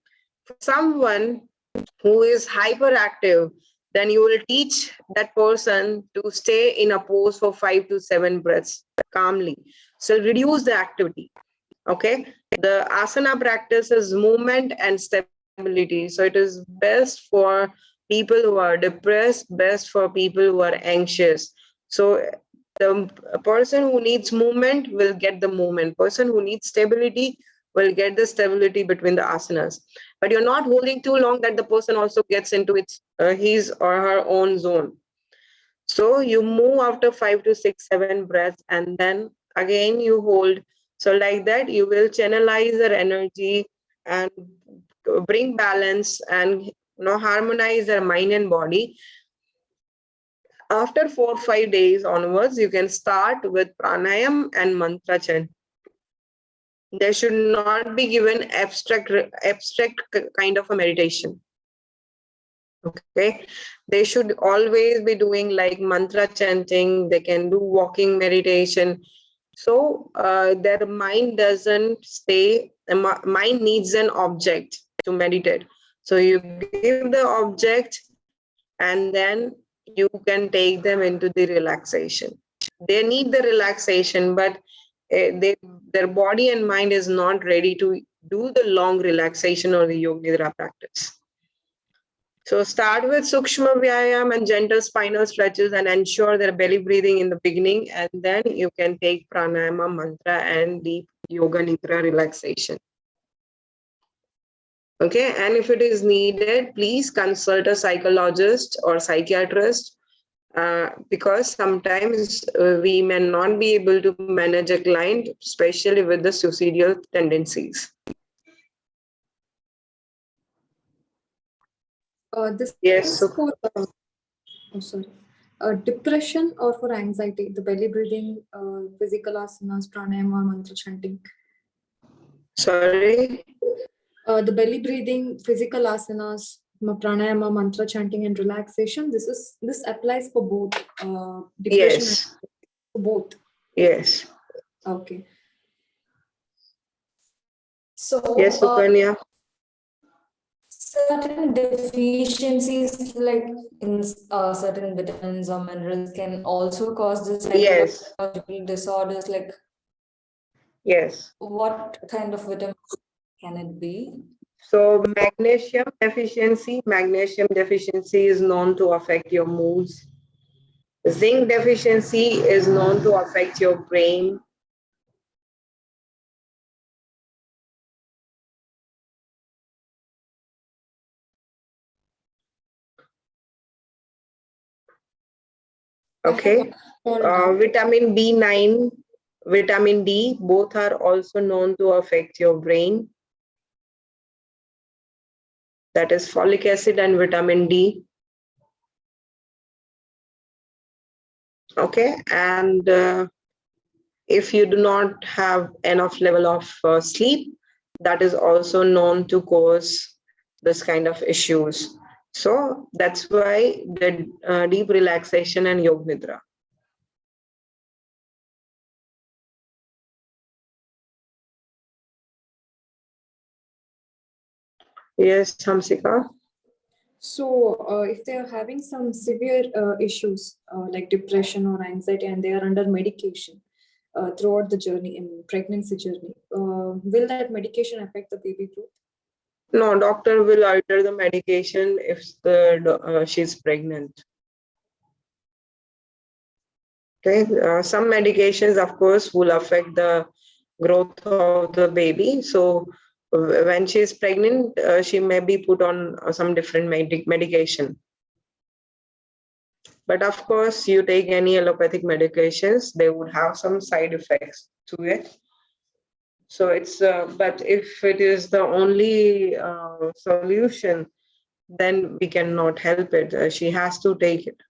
For someone who is hyperactive, then you will teach that person to stay in a pose for 5 to 7 breaths calmly. So reduce the activity. Okay, the asana practice is movement and stability. So it is best for people who are depressed, best for people who are anxious. So the person who needs movement will get the movement. Person who needs stability will get the stability between the asanas. But you're not holding too long that the person also gets into his or her own zone. So you move after 5 to 6, 7 breaths, and then again you hold. So like that, you will channelize their energy and bring balance and harmonize their mind and body. After 4 or 5 days onwards, you can start with pranayam and mantra chant. They should not be given abstract kind of a meditation. Okay, they should always be doing like mantra chanting. They can do walking meditation. So their mind doesn't stay. Mind needs an object to meditate. So you give the object, and then you can take them into the relaxation. They need the relaxation, but their body and mind is not ready to do the long relaxation or the yoga nidra practice. So start with Sukshma Vyayam and gentle spinal stretches and ensure their belly breathing in the beginning, and then you can take pranayama, mantra and deep yoga nidra relaxation. Okay, and if it is needed, please consult a psychologist or psychiatrist because sometimes we may not be able to manage a client, especially with the suicidal tendencies. This Yes, is so for depression or for anxiety, the belly breathing, physical asanas, pranayama, mantra chanting. sorry. The belly breathing, physical asanas, pranayama, mantra chanting, and relaxation. This applies for both depression Yes. and for both. Yes. Okay. So, Yes, Sukanya. certain deficiencies, like in certain vitamins or minerals, can also cause this Yes. psychological disorders. Like, Yes. what kind of vitamin can it be? So magnesium deficiency is known to affect your moods. Zinc deficiency is known to affect your brain. Okay. Vitamin B9, vitamin D, both are also known to affect your brain. That is folic acid and vitamin D. Okay. And if you do not have enough level of sleep, that is also known to cause this kind of issues. So that's why the deep relaxation and yoga nidra. Yes, Hamsika. So, if they are having some severe issues like depression or anxiety and they are under medication throughout the journey in pregnancy journey, will that medication affect the baby growth? No, doctor will alter the medication if she's pregnant. Okay, some medications, of course, will affect the growth of the baby. So when she is pregnant, she may be put on some different medication. But of course, you take any allopathic medications, they would have some side effects to it. So it's, but if it is the only solution, then we cannot help it. She has to take it.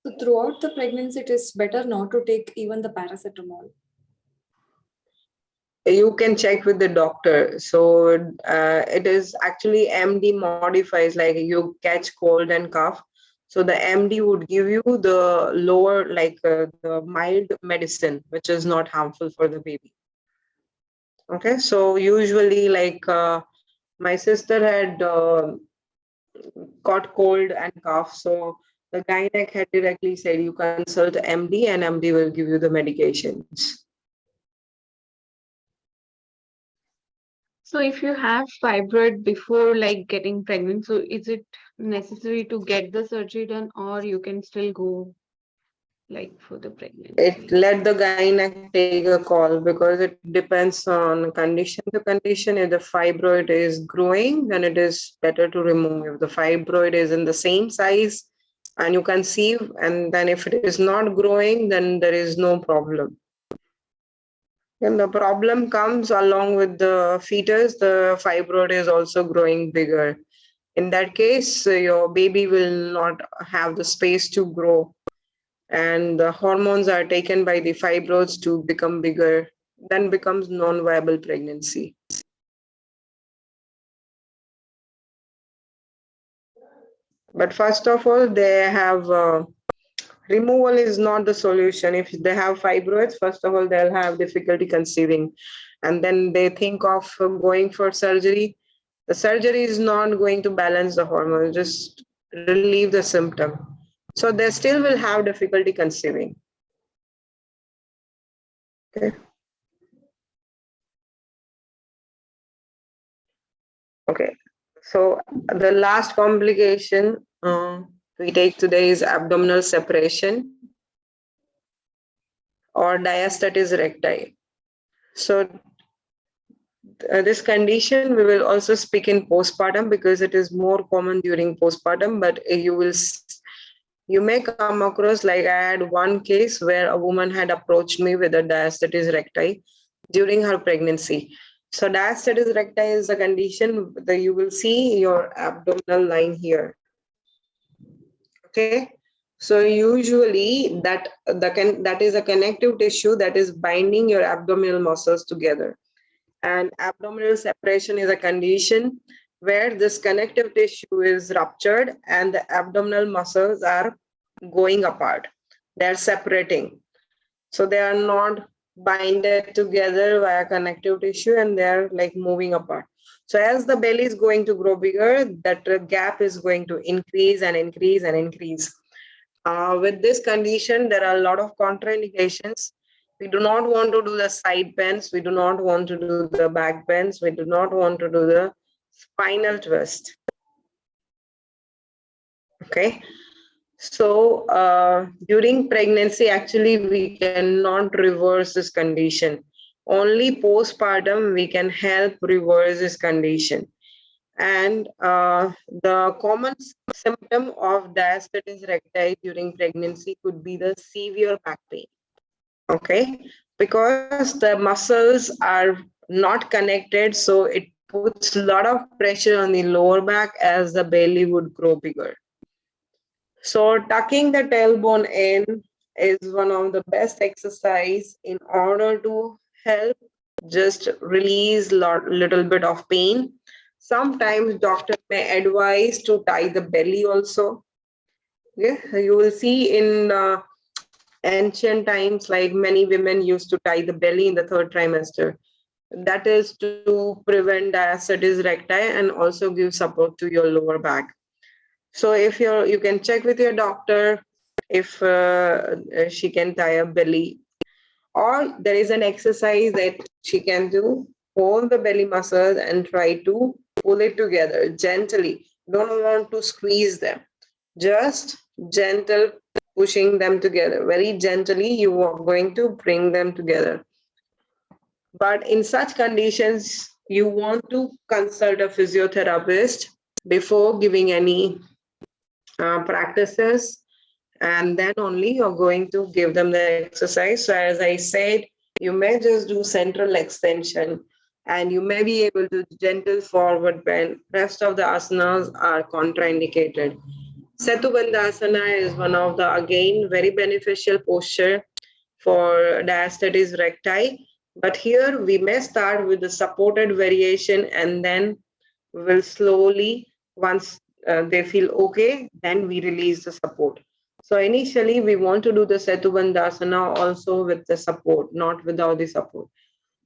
So, throughout the pregnancy, it is better not to take even the paracetamol. You can check with the doctor. So it is actually MD modifies, like you catch cold and cough. So the MD would give you the lower, like the mild medicine, which is not harmful for the baby. Okay, so usually like my sister had got cold and cough. So the gynec had directly said you consult MD and MD will give you the medications. So if you have fibroid before like getting pregnant, so is it necessary to get the surgery done or you can still go like for the pregnancy? Let the gynec take a call because it depends on condition to condition. If the fibroid is growing, then it is better to remove. If the fibroid is in the same size and you conceive, and then if it is not growing, then there is no problem. And the problem comes along with the fetus, the fibroid is also growing bigger. In that case, your baby will not have the space to grow, and the hormones are taken by the fibroids to become bigger, then becomes non-viable pregnancy. But first of all, they have removal is not the solution. If they have fibroids, first of all, they'll have difficulty conceiving, and then they think of going for surgery. The surgery is not going to balance the hormones, just relieve the symptom. So they still will have difficulty conceiving. Okay. Okay. So the last complication we take today is abdominal separation or diastasis recti. So this condition we will also speak in postpartum because it is more common during postpartum, but you may come across, like I had one case where a woman had approached me with a diastasis recti during her pregnancy. So diastasis recti is a condition that you will see your abdominal line here. Okay, so usually that is a connective tissue that is binding your abdominal muscles together. And abdominal separation is a condition where this connective tissue is ruptured and the abdominal muscles are going apart. They're separating. So they are not binded together via connective tissue and they're like moving apart. So as the belly is going to grow bigger, that gap is going to increase and increase and increase. With this condition, there are a lot of contraindications. We do not want to do the side bends. We do not want to do the back bends. We do not want to do the spinal twist. Okay. So during pregnancy, actually, we cannot reverse this condition. Only postpartum, we can help reverse this condition. And the common symptom of diastasis recti during pregnancy could be the severe back pain. Okay, because the muscles are not connected, so it puts a lot of pressure on the lower back as the belly would grow bigger. So tucking the tailbone in is one of the best exercise in order to help just release little bit of pain. Sometimes doctor may advise to tie the belly also. Yeah, you will see in ancient times, like many women used to tie the belly in the third trimester. That is to prevent diastasis recti and also give support to your lower back. So if you can check with your doctor if she can tie a belly, or there is an exercise that she can do. Hold the belly muscles and try to pull it together gently. Don't want to squeeze them. Just gentle pushing them together. Very gently, you are going to bring them together. But in such conditions, you want to consult a physiotherapist before giving any practices, and then only you're going to give them the exercise. So as I said, you may just do central extension and you may be able to gentle forward bend. Rest of the asanas are contraindicated. Setubandhasana is one of the, again, very beneficial posture for diastasis recti. But here we may start with the supported variation and then will slowly, once they feel okay, then we release the support. So initially we want to do the Setubandhasana also with the support, not without the support.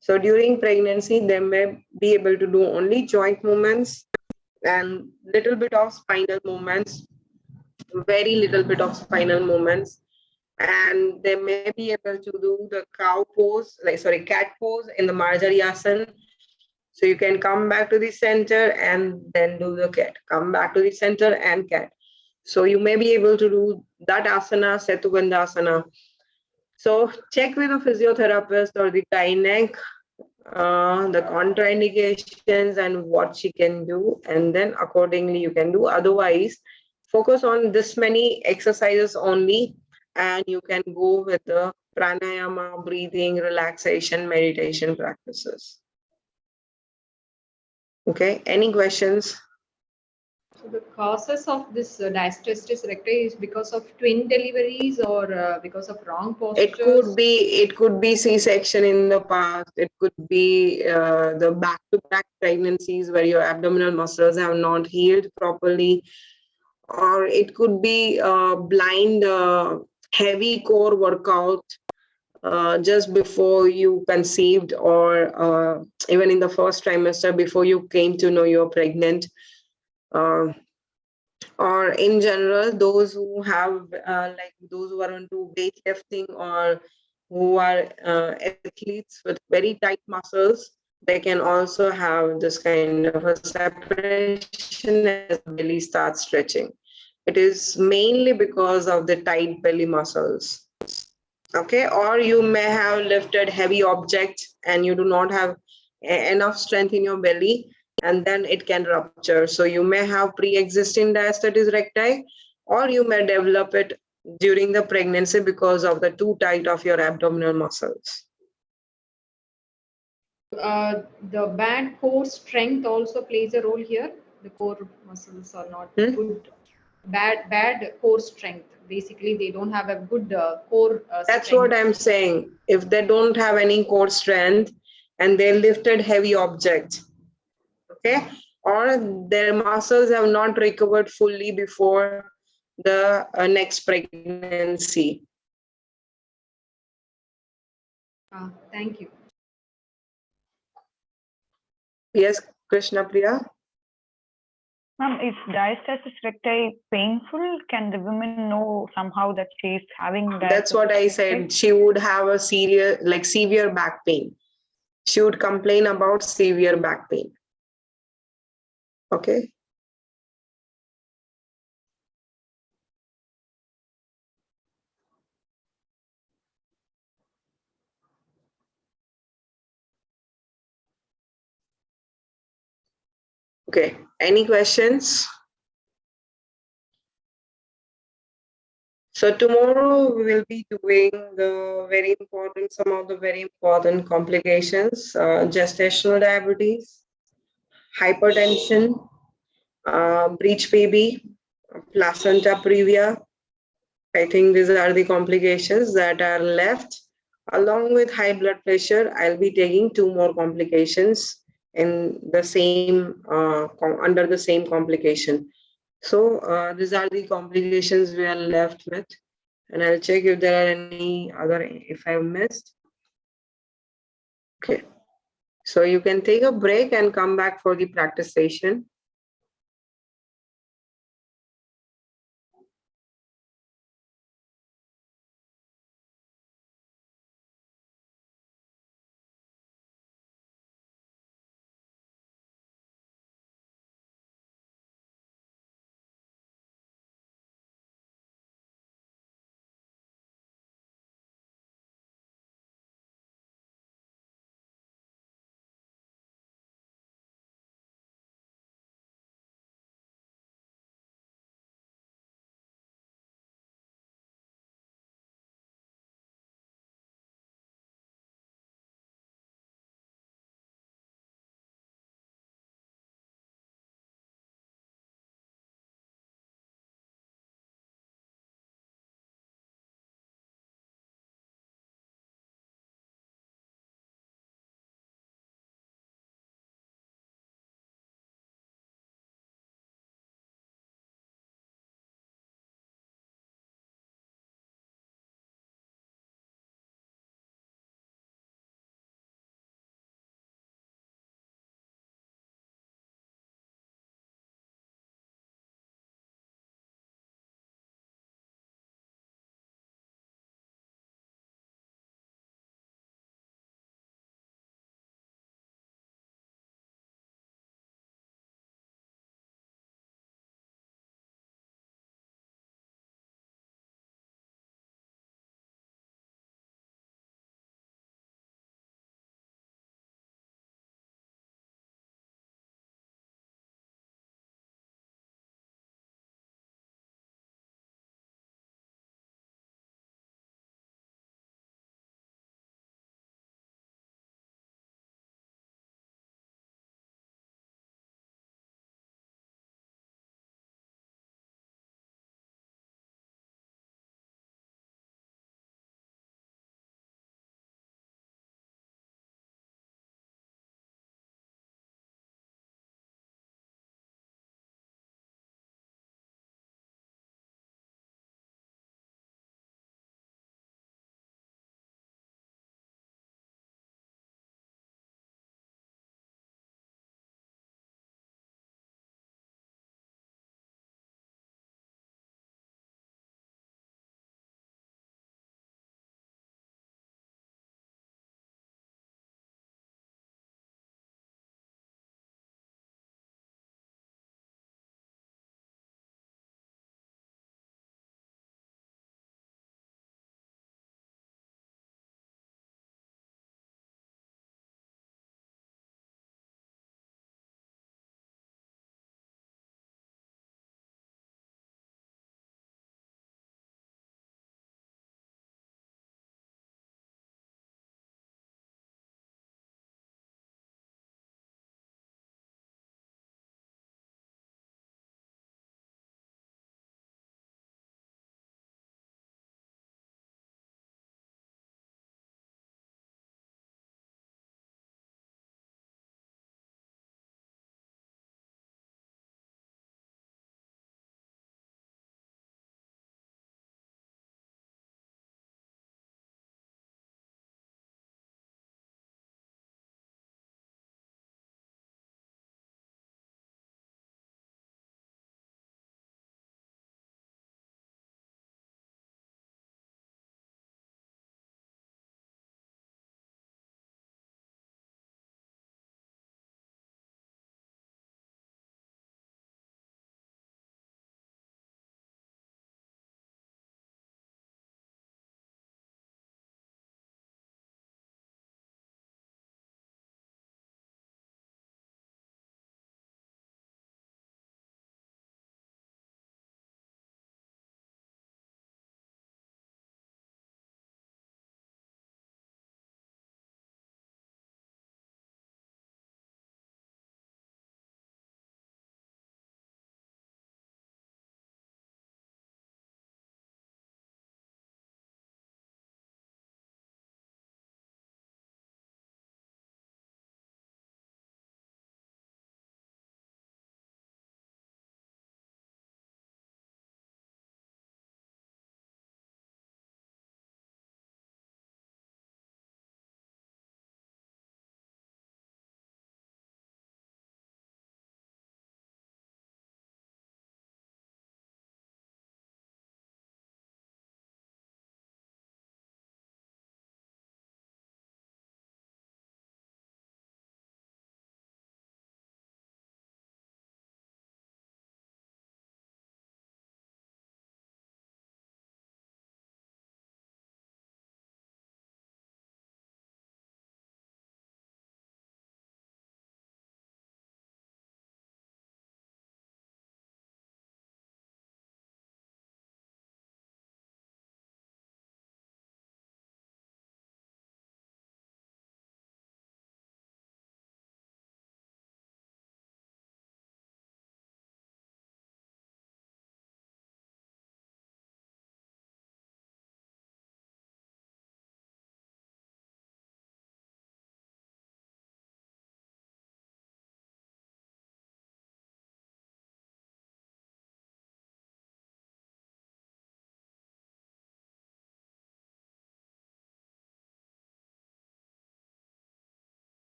So during pregnancy, they may be able to do only joint movements and little bit of spinal movements, very little bit of spinal movements. And they may be able to do the cow pose, cat pose in the Marjari Asana. So you can come back to the center and then do the cat, come back to the center and cat. So you may be able to do that asana, Setubandhasana. So check with a physiotherapist or the gynaec, the contraindications and what she can do, and then accordingly you can do. Otherwise, focus on this many exercises only, and you can go with the pranayama, breathing, relaxation, meditation practices. Okay, any questions? So the causes of this diastasis recti is because of twin deliveries or because of wrong postures? It could be C-section in the past. It could be the back-to-back pregnancies where your abdominal muscles have not healed properly, or it could be blind heavy core workout just before you conceived, or even in the first trimester before you came to know you're pregnant. Or in general, those who have those who are into weightlifting or who are athletes with very tight muscles, they can also have this kind of a separation as the belly starts stretching. It is mainly because of the tight belly muscles. Okay, or you may have lifted heavy objects and you do not have enough strength in your belly, and then it can rupture. So you may have pre-existing diastasis recti, or you may develop it during the pregnancy because of the too tight of your abdominal muscles. The bad core strength also plays a role here. The core muscles are not good. Bad core strength. Basically, they don't have a good core That's strength. what I'm saying. If they don't have any core strength and they lifted heavy objects, okay, or their muscles have not recovered fully before the next pregnancy. Thank you. Yes, Krishna Priya. Ma'am, is diastasis recti painful? Can the woman know somehow that she is having diastasis That's what I recti? said. She would have a serious, like severe back pain. She would complain about severe back pain. Okay. Okay. Any questions? So tomorrow we will be doing some of the very important complications, gestational diabetes, hypertension, breech baby, placenta previa. I think these are the complications that are left. Along with high blood pressure, I'll be taking two more complications in the same under the same complication. So these are the complications we are left with, and I'll check if there are any other if I've missed. Okay, so you can take a break and come back for the practice session.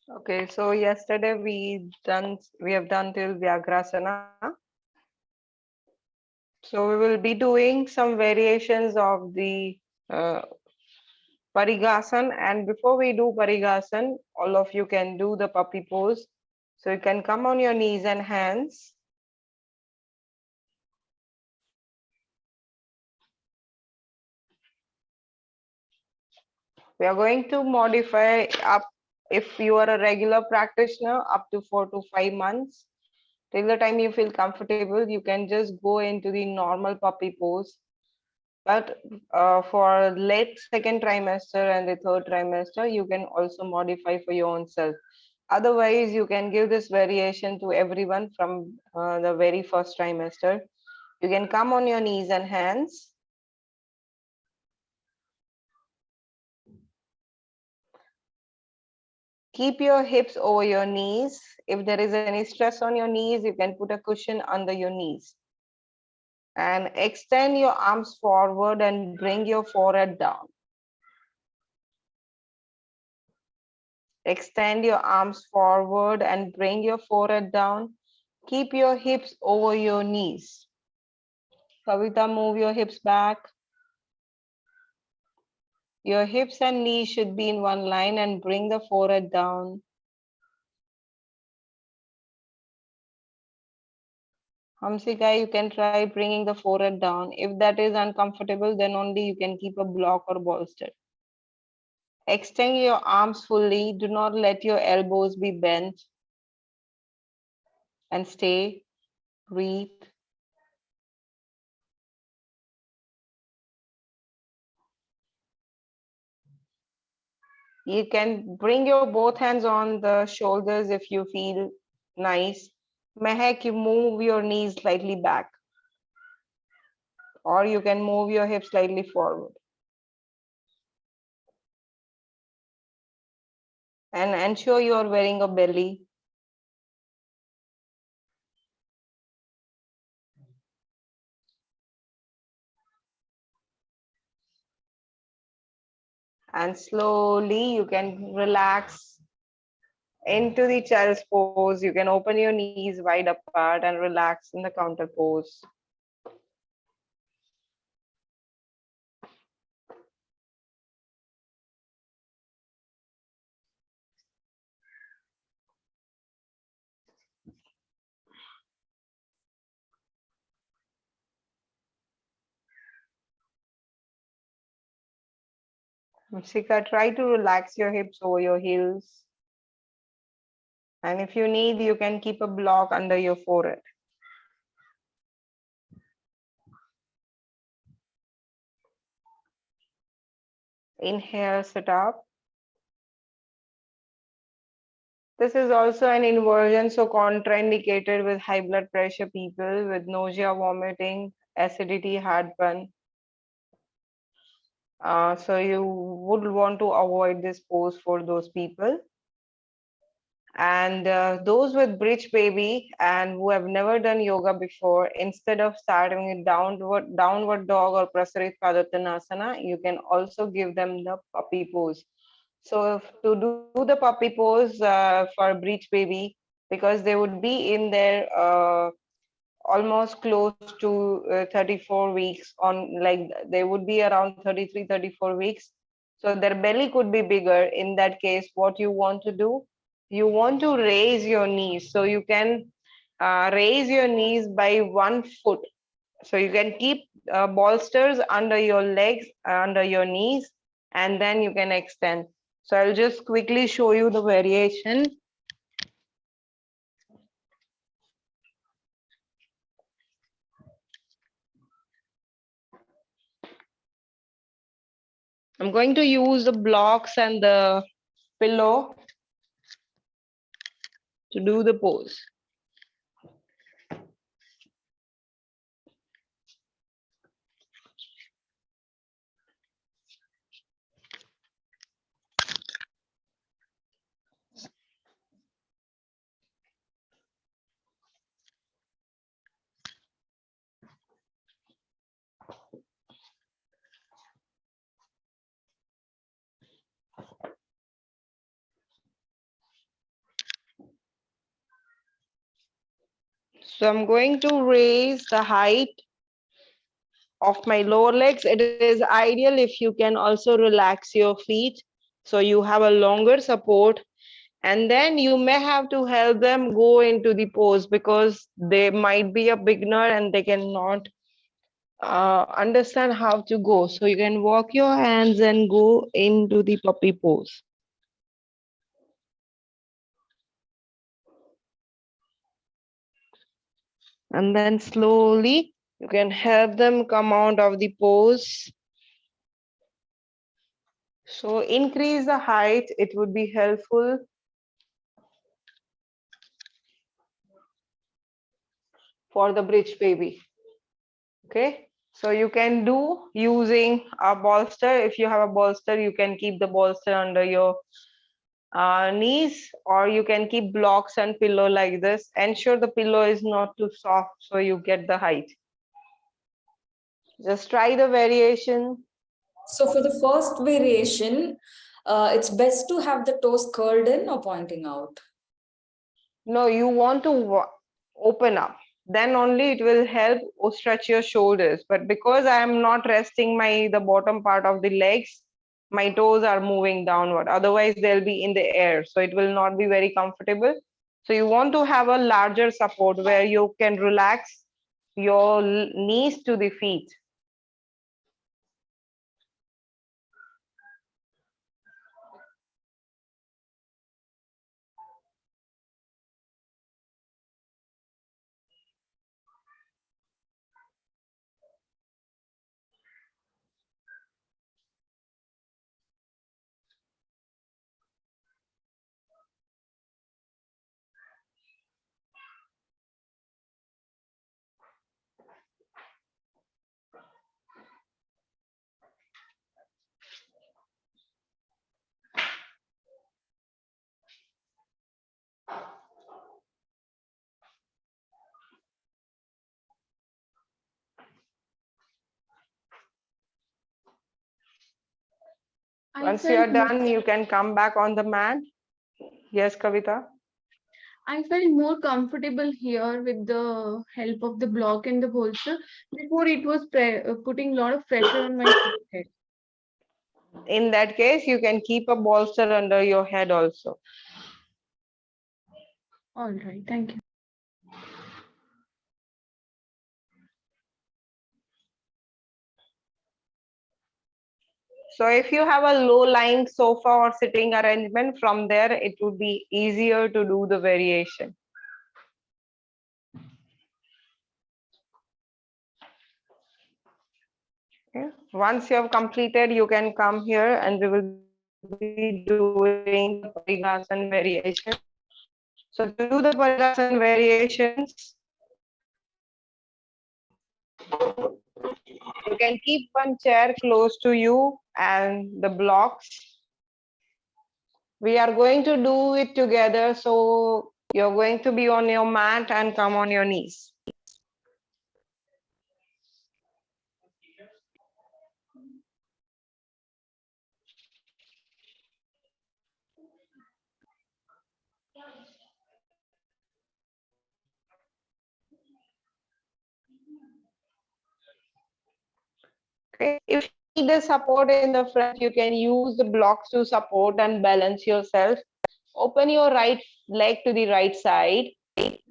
Okay, so yesterday we have done till Vyagrasana. So we will be doing some variations of the uh, Parigasan, and before we do Parigasan, all of you can do the puppy pose. So you can come on your knees and hands. We are going to modify up, if you are a regular practitioner, up to 4 to 5 months. Till the time you feel comfortable, you can just go into the normal puppy pose. But for late second trimester and the third trimester, you can also modify for your own self. Otherwise, you can give this variation to everyone from the very first trimester. You can come on your knees and hands. Keep your hips over your knees. If there is any stress on your knees, you can put a cushion under your knees. And extend your arms forward and bring your forehead down. Extend your arms forward and bring your forehead down. Keep your hips over your knees. Kavita, move your hips back. Your hips and knees should be in one line and bring the forehead down. Hamsika, you can try bringing the forehead down. If that is uncomfortable, then only you can keep a block or bolster. Extend your arms fully. Do not let your elbows be bent. And stay. Breathe. You can bring your both hands on the shoulders if you feel nice. Mehak, you move your knees slightly back. Or you can move your hips slightly forward. And ensure you are wearing a belly. And slowly you can relax into the child's pose. You can open your knees wide apart and relax in the counter pose. Shika, try to relax your hips over your heels. And if you need, you can keep a block under your forehead. Inhale, sit up. This is also an inversion, so contraindicated with high blood pressure people with nausea, vomiting, acidity, heartburn. So you would want to avoid this pose for those people. And those with bridge baby and who have never done yoga before, instead of starting with downward dog or Prasarit Padottanasana, you can also give them the puppy pose. So to do the puppy pose for breech baby, because they would be in their almost close to 34 weeks on, like they would be around 33, 34 weeks. So their belly could be bigger. In that case, what you want to do, you want to raise your knees. So you can raise your knees by 1 foot. So you can keep bolsters under your legs, under your knees, and then you can extend. So I'll just quickly show you the variation. I'm going to use the blocks and the pillow to do the pose. So I'm going to raise the height of my lower legs. It is ideal if you can also relax your feet so you have a longer support, and then you may have to help them go into the pose because they might be a beginner and they cannot understand how to go. So you can walk your hands and go into the puppy pose. And then slowly you can help them come out of the pose. So increase the height, it would be helpful. For the bridge baby. Okay, so you can do using a bolster. If you have a bolster, you can keep the bolster under your knees, or you can keep blocks and pillow like this. Ensure the pillow is not too soft so you get the height. Just try the variation. So for the first variation, it's best to have the toes curled in or pointing out. No, you want to open up. Then only it will help stretch your shoulders. But because I am not resting the bottom part of the legs, my toes are moving downward. Otherwise, they'll be in the air. So it will not be very comfortable. So you want to have a larger support where you can relax your knees to the feet. Once you are done, you can come back on the mat. Yes, Kavita? I felt more comfortable here with the help of the block and the bolster. Before it was putting a lot of pressure on my head. In that case, you can keep a bolster under your head also. All right, thank you. So if you have a low-lying sofa or sitting arrangement, from there it would be easier to do the variation. Okay. Once you have completed, you can come here and we will be doing the Parigasan variation. So to do the Parigasan variations, you can keep one chair close to you and the blocks. We are going to do it together. So you're going to be on your mat and come on your knees. Okay. If you need the support in the front, you can use the blocks to support and balance yourself. Open your right leg to the right side.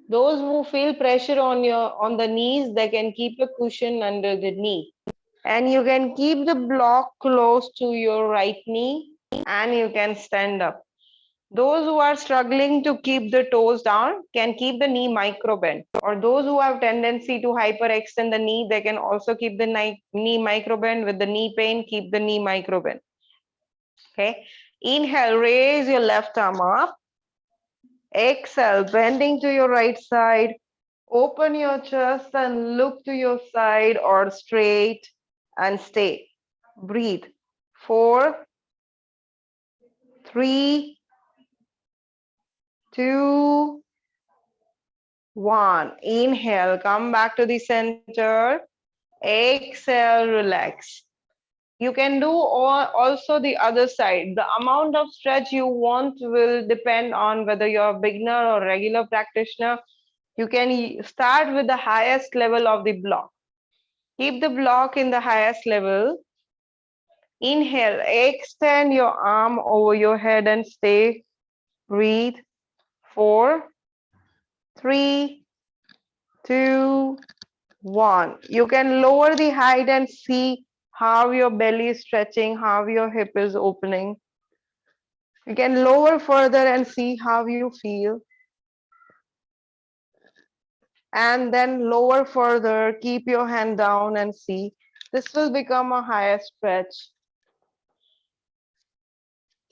Those who feel pressure on the knees, they can keep a cushion under the knee. And you can keep the block close to your right knee and you can stand up. Those who are struggling to keep the toes down can keep the knee micro bend, or those who have tendency to hyperextend the knee, they can also keep the knee micro bend. With the knee pain, keep the knee micro bend. Okay. Inhale, raise your left arm up. Exhale, bending to your right side. Open your chest and look to your side or straight and stay. Breathe. 4, 3, 2, 1. Inhale, come back to the center. Exhale, relax. You can do also the other side. The amount of stretch you want will depend on whether you're a beginner or regular practitioner. You can start with the highest level of the block. Keep the block in the highest level. Inhale, extend your arm over your head and stay. Breathe. 4, 3, 2, 1. You can lower the height and see how your belly is stretching, how your hip is opening. You can lower further and see how you feel. And then lower further, keep your hand down and see. This will become a higher stretch.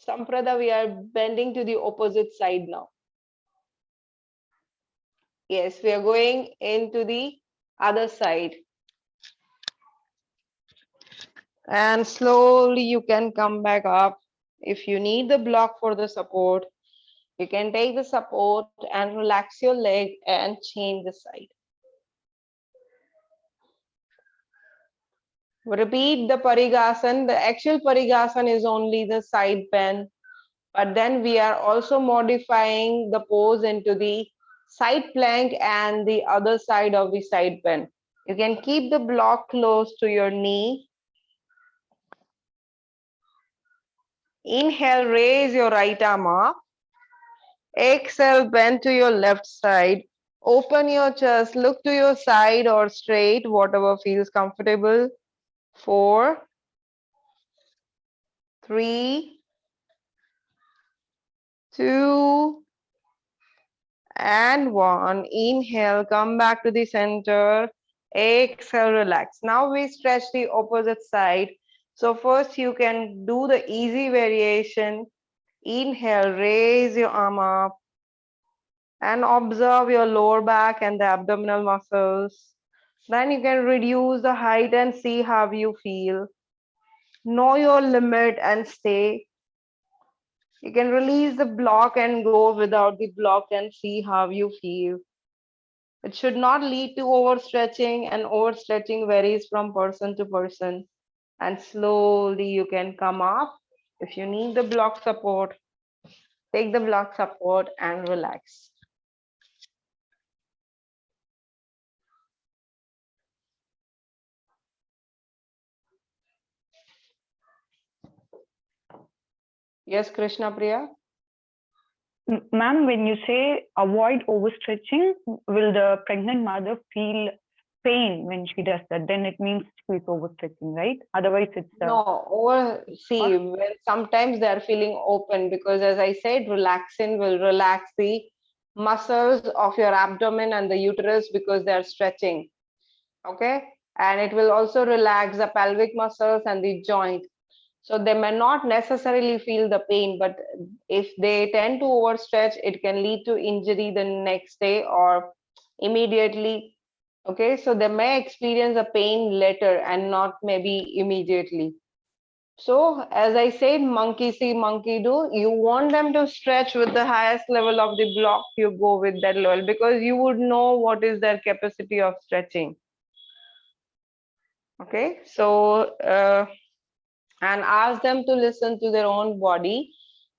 Samprada, we are bending to the opposite side now. Yes, we are going into the other side. And slowly you can come back up. If you need the block for the support, you can take the support and relax your leg and change the side. Repeat the Parigasana. The actual Parigasana is only the side bend, but then we are also modifying the pose into the side plank and the other side of the side bend. You can keep the block close to your knee. Inhale, raise your right arm up. Exhale, bend to your left side. Open your chest, look to your side or straight, whatever feels comfortable. 4, 3, 2, and 1. Inhale, come back to the center. Exhale, relax. Now we stretch the opposite side. So first you can do the easy variation. Inhale, raise your arm up and observe your lower back and the abdominal muscles. Then you can reduce the height and see how you feel. Know your limit and stay. You can release the block and go without the block and see how you feel. It should not lead to overstretching, and overstretching varies from person to person. And slowly you can come up. If you need the block support, take the block support and relax. Yes, Krishna Priya? Ma'am, when you say avoid overstretching, will the pregnant mother feel pain when she does that? Then it means she's overstretching, right? Otherwise, it's No, see, when sometimes they are feeling open, because as I said, relaxing will relax the muscles of your abdomen and the uterus because they are stretching. Okay, and it will also relax the pelvic muscles and the joint. So they may not necessarily feel the pain, but if they tend to overstretch, it can lead to injury the next day or immediately. Okay, so they may experience a pain later and not maybe immediately. So as I said, monkey see, monkey do. You want them to stretch with the highest level of the block, you go with that level because you would know what is their capacity of stretching. Okay, so and ask them to listen to their own body.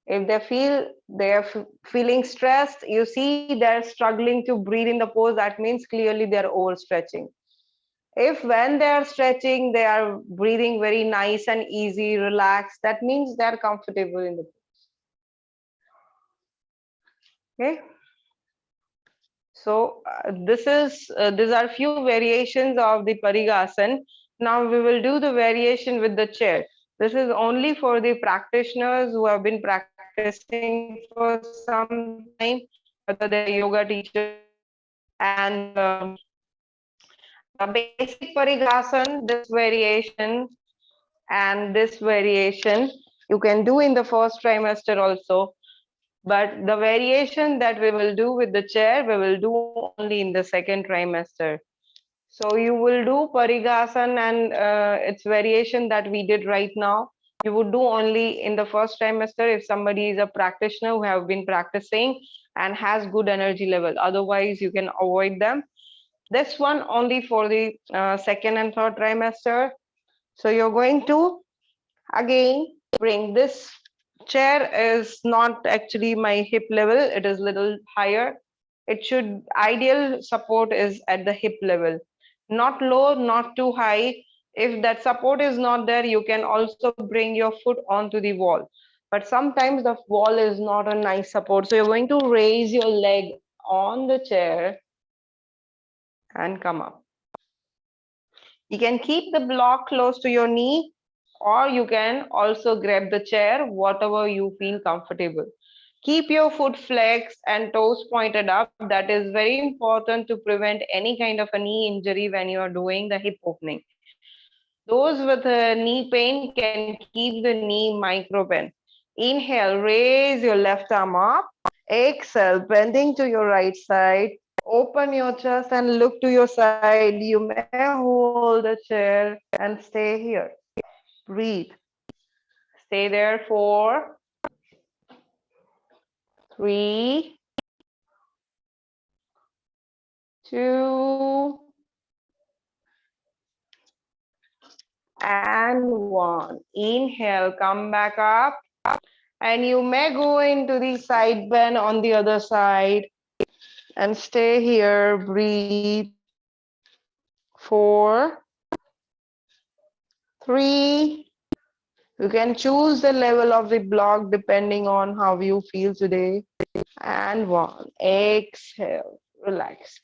If they feel they're feeling stressed, you see they're struggling to breathe in the pose, that means clearly they're overstretching. If when they are stretching, they are breathing very nice and easy, relaxed, that means they're comfortable in the pose. Okay. So these are few variations of the Parigasana. Now we will do the variation with the chair. This is only for the practitioners who have been practicing for some time, whether they're yoga teachers. And the basic Parigasana, this variation and this variation, you can do in the first trimester also. But the variation that we will do with the chair, we will do only in the second trimester. So you will do Parigasana and its variation that we did right now. You would do only in the first trimester if somebody is a practitioner who have been practicing and has good energy level. Otherwise, you can avoid them. This one only for the second and third trimester. So you're going to again bring this chair is not actually my hip level, it is little higher. It should, ideal support is at the hip level, not low, not too high. If that support is not there, you can also bring your foot onto the wall. But sometimes the wall is not a nice support. So you're going to raise your leg on the chair and come up. You can keep the block close to your knee, or you can also grab the chair, whatever you feel comfortable. Keep your foot flexed and toes pointed up. That is very important to prevent any kind of a knee injury when you are doing the hip opening. Those with a knee pain can keep the knee micro bend. Inhale, raise your left arm up. Exhale, bending to your right side. Open your chest and look to your side. You may hold the chair and stay here. Breathe. Stay there for 3, 2, and 1. Inhale, come back up. And you may go into the side bend on the other side and stay here. Breathe. 4, 3. You can choose the level of the block depending on how you feel today. And 1. Exhale, relax.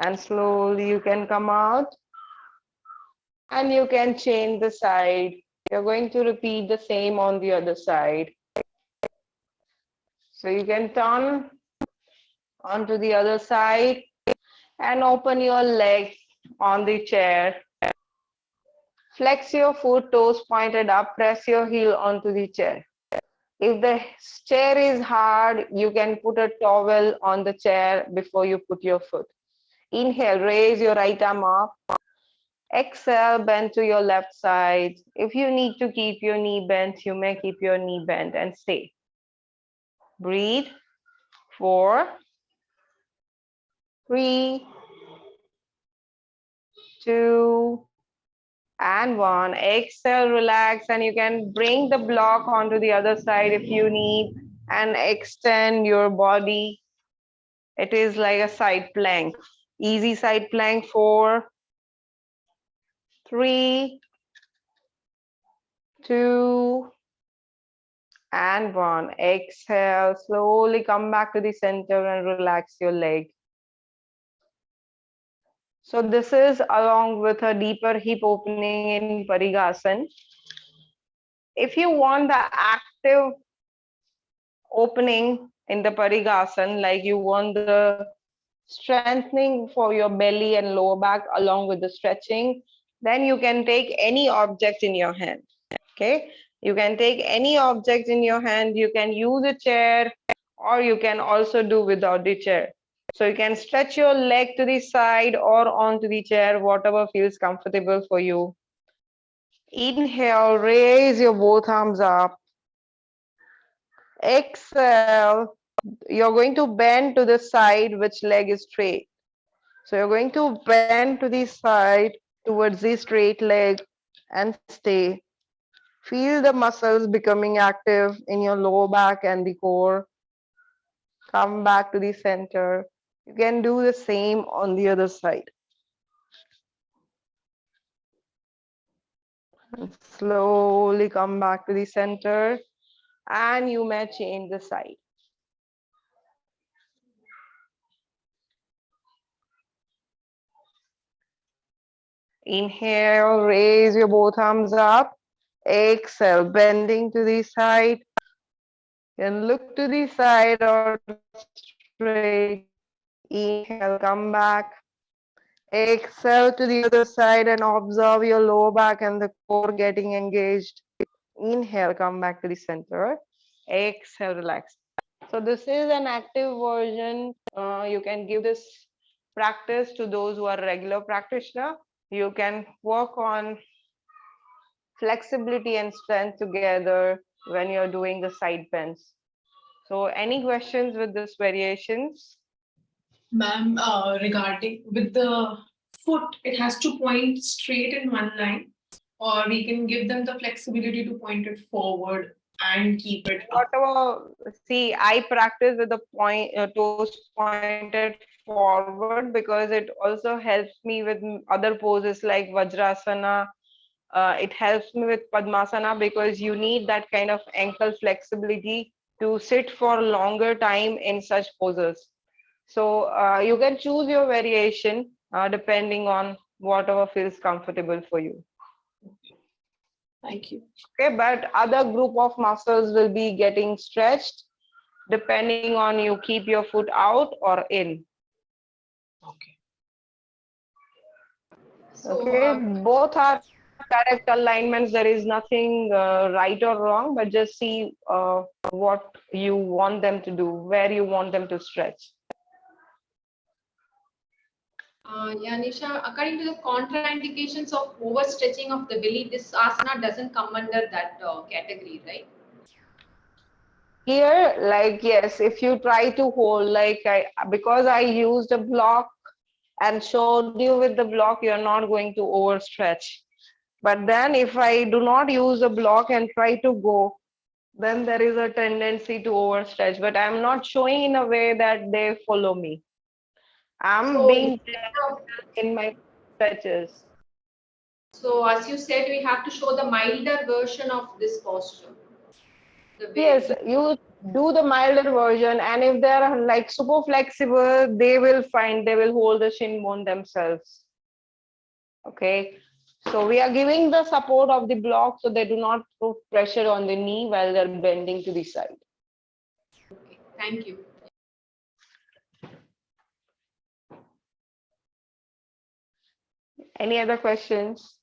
And slowly you can come out. And you can change the side. You're going to repeat the same on the other side. So you can turn onto the other side and open your legs on the chair. Flex your foot, toes pointed up, press your heel onto the chair. If the chair is hard, you can put a towel on the chair before you put your foot. Inhale, raise your right arm up. Exhale, bend to your left side. If you need to keep your knee bent, you may keep your knee bent and stay. Breathe. 4, 3, 2, and 1. Exhale, relax, and you can bring the block onto the other side if you need, and extend your body. It is like a side plank. Easy side plank. 4, 3, 2, and 1. Exhale, slowly come back to the center and relax your leg. So this is along with a deeper hip opening in Parigasana. If you want the active opening in the Parigasana, like you want the strengthening for your belly and lower back along with the stretching, then you can take any object in your hand. Okay, you can take any object in your hand. You can use a chair, or you can also do without the chair. So you can stretch your leg to the side or onto the chair, whatever feels comfortable for you. Inhale, raise your both arms up. Exhale, you're going to bend to the side which leg is straight. So you're going to bend to the side towards the straight leg and stay. Feel the muscles becoming active in your lower back and the core. Come back to the center. You can do the same on the other side. And slowly come back to the center, and you may change the side. Inhale, raise your both arms up. Exhale, bending to the side. Then look to the side or straight. Inhale, come back. Exhale to the other side and observe your lower back and the core getting engaged. Inhale, come back to the center. Exhale, relax. So this is an active version. You can give this practice to those who are regular practitioner. You can work on flexibility and strength together when you're doing the side bends. So any questions with this variations? Ma'am, regarding with the foot, it has to point straight in one line, or we can give them the flexibility to point it forward and keep it up? Whatever, see, I practice with the toes pointed forward because it also helps me with other poses like Vajrasana. It helps me with Padmasana because you need that kind of ankle flexibility to sit for longer time in such poses. So you can choose your variation depending on whatever feels comfortable for you. Thank you. Okay, but other group of muscles will be getting stretched depending on you keep your foot out or in. Okay. So, Okay, both are correct alignments. There is nothing right or wrong, but just see what you want them to do, where you want them to stretch. yeah, Nisha, according to the contraindications of overstretching of the belly, this asana doesn't come under that category, right? Here, like, yes, if you try to hold, like, because I used a block and showed you with the block, you're not going to overstretch. But then if I do not use a block and try to go, then there is a tendency to overstretch. But I'm not showing in a way that they follow me. I'm So, being in my stretches. so as you said, we have to show the milder version of this posture. The way Yes, you do the milder version, and if they're like super flexible, they will hold the shin bone themselves. Okay, so we are giving the support of the block so they do not put pressure on the knee while they're bending to the side. okay, thank you. Any other questions?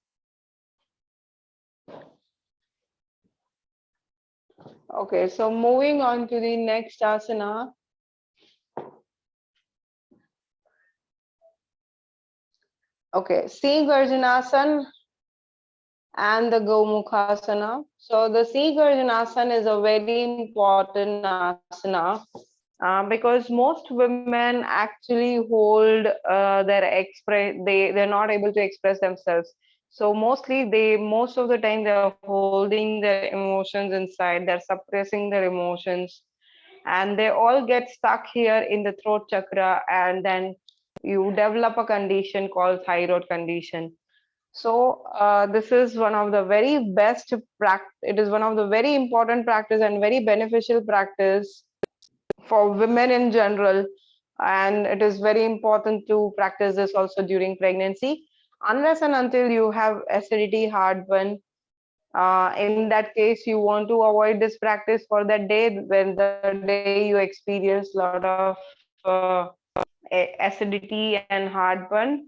Okay, so moving on to the next asana. Okay, C Garjanasana and the Gomukhasana. So the C Garjanasana is a very important asana because most women actually hold they're not able to express themselves. So most of the time they're holding their emotions inside, they're suppressing their emotions, and they all get stuck here in the throat chakra, and then you develop a condition called thyroid condition. So this is one of the very best practice. It is one of the very important practice and very beneficial practice for women in general. And it is very important to practice this also during pregnancy. Unless and until you have acidity, heartburn, in that case, you want to avoid this practice for that day when the day you experience a lot of acidity and heartburn.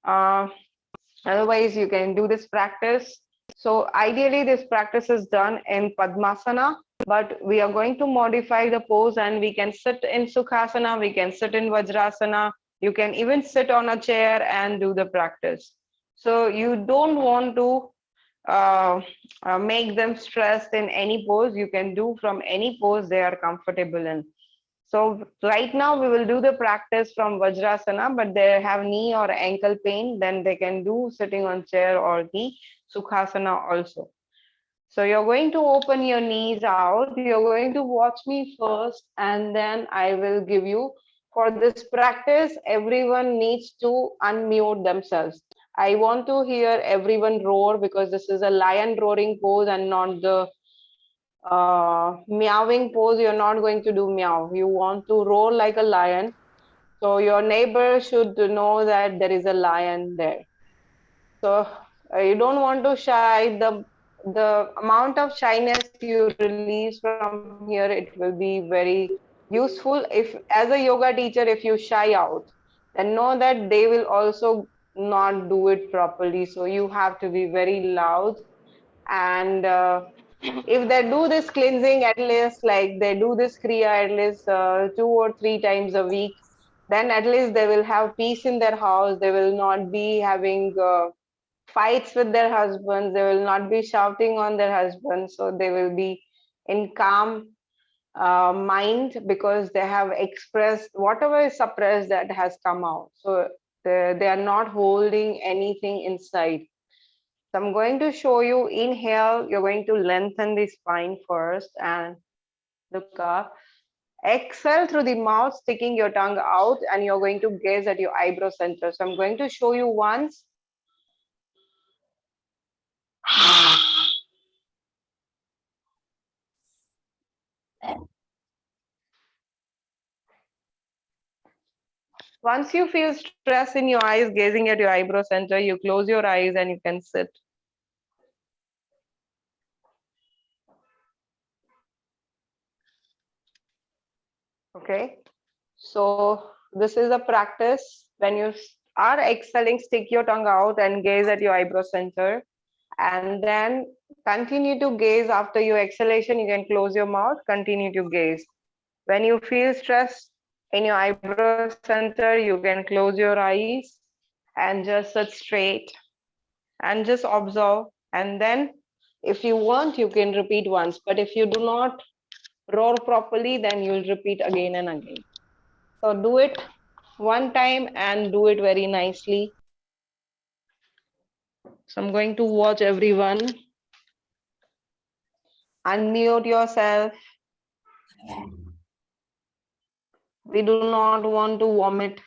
Uh, Otherwise, you can do this practice. So ideally, this practice is done in Padmasana, but we are going to modify the pose and we can sit in Sukhasana, we can sit in Vajrasana, you can even sit on a chair and do the practice. So you don't want to make them stressed in any pose. You can do from any pose they are comfortable in. So right now we will do the practice from Vajrasana, but they have knee or ankle pain, then they can do sitting on chair or the Sukhasana also. So you're going to open your knees out. You're going to watch me first, and then I will give you. For this practice, everyone needs to unmute themselves. I want to hear everyone roar because this is a lion roaring pose and not the meowing pose. You're not going to do meow. You want to roar like a lion. So your neighbor should know that there is a lion there. So you don't want to shy. The amount of shyness you release from here, it will be very useful. If as a yoga teacher, if you shy out, then know that they will also not do it properly. So you have to be very loud. And if they do this cleansing at least, like they do this kriya at least 2 or 3 times a week, then at least they will have peace in their house. They will not be having fights with their husbands. They will not be shouting on their husbands. So they will be in calm mind because they have expressed whatever is suppressed that has come out. So they are not holding anything inside. So I'm going to show you. Inhale, you're going to lengthen the spine first and look up. Exhale through the mouth, sticking your tongue out, and you're going to gaze at your eyebrow center. So I'm going to show you once. Once you feel stress in your eyes, gazing at your eyebrow center, you close your eyes and you can sit. Okay. So this is a practice. When you are exhaling, stick your tongue out and gaze at your eyebrow center. And then continue to gaze after your exhalation. You can close your mouth, continue to gaze. When you feel stress in your eyebrow center, you can close your eyes and just sit straight and just observe. And then if you want, you can repeat once. But if you do not roar properly, then you'll repeat again and again. So do it one time and do it very nicely. So I'm going to watch everyone. Unmute yourself. We do not want to vomit.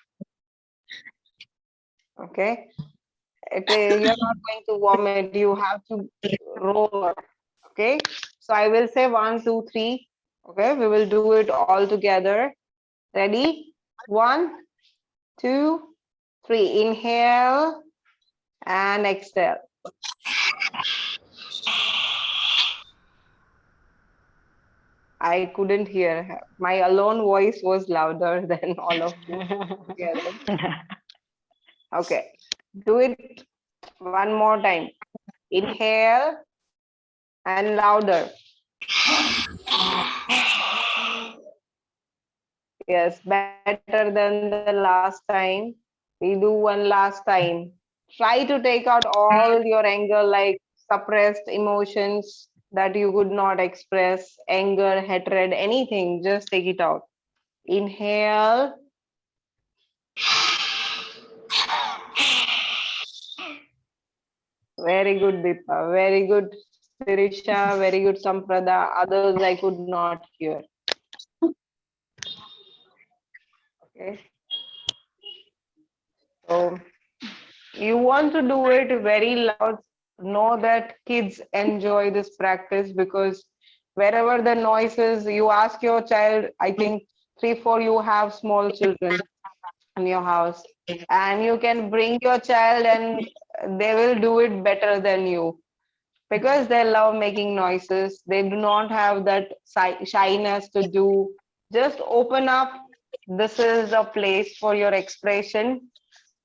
Okay. You're not going to vomit. You have to roar. Okay. So I will say 1, 2, 3. Okay. We will do it all together. Ready? 1, 2, 3. Inhale and exhale. I couldn't hear her. My alone voice was louder than all of you together. Okay. Do it one more time. Inhale and louder. Yes, better than the last time. We do one last time. Try to take out all your anger, like suppressed emotions that you could not express, anger, hatred, anything. Just take it out. Inhale. Very good, Deepa. Very good, Sirisha. Very good, Samprada. Others I could not hear. Okay. So you want to do it very loud. Know that kids enjoy this practice because wherever the noise is, you ask your child, I think 3, 4, you have small children in your house, and you can bring your child and they will do it better than you because they love making noises. They do not have that shyness to do. Just open up. This is a place for your expression.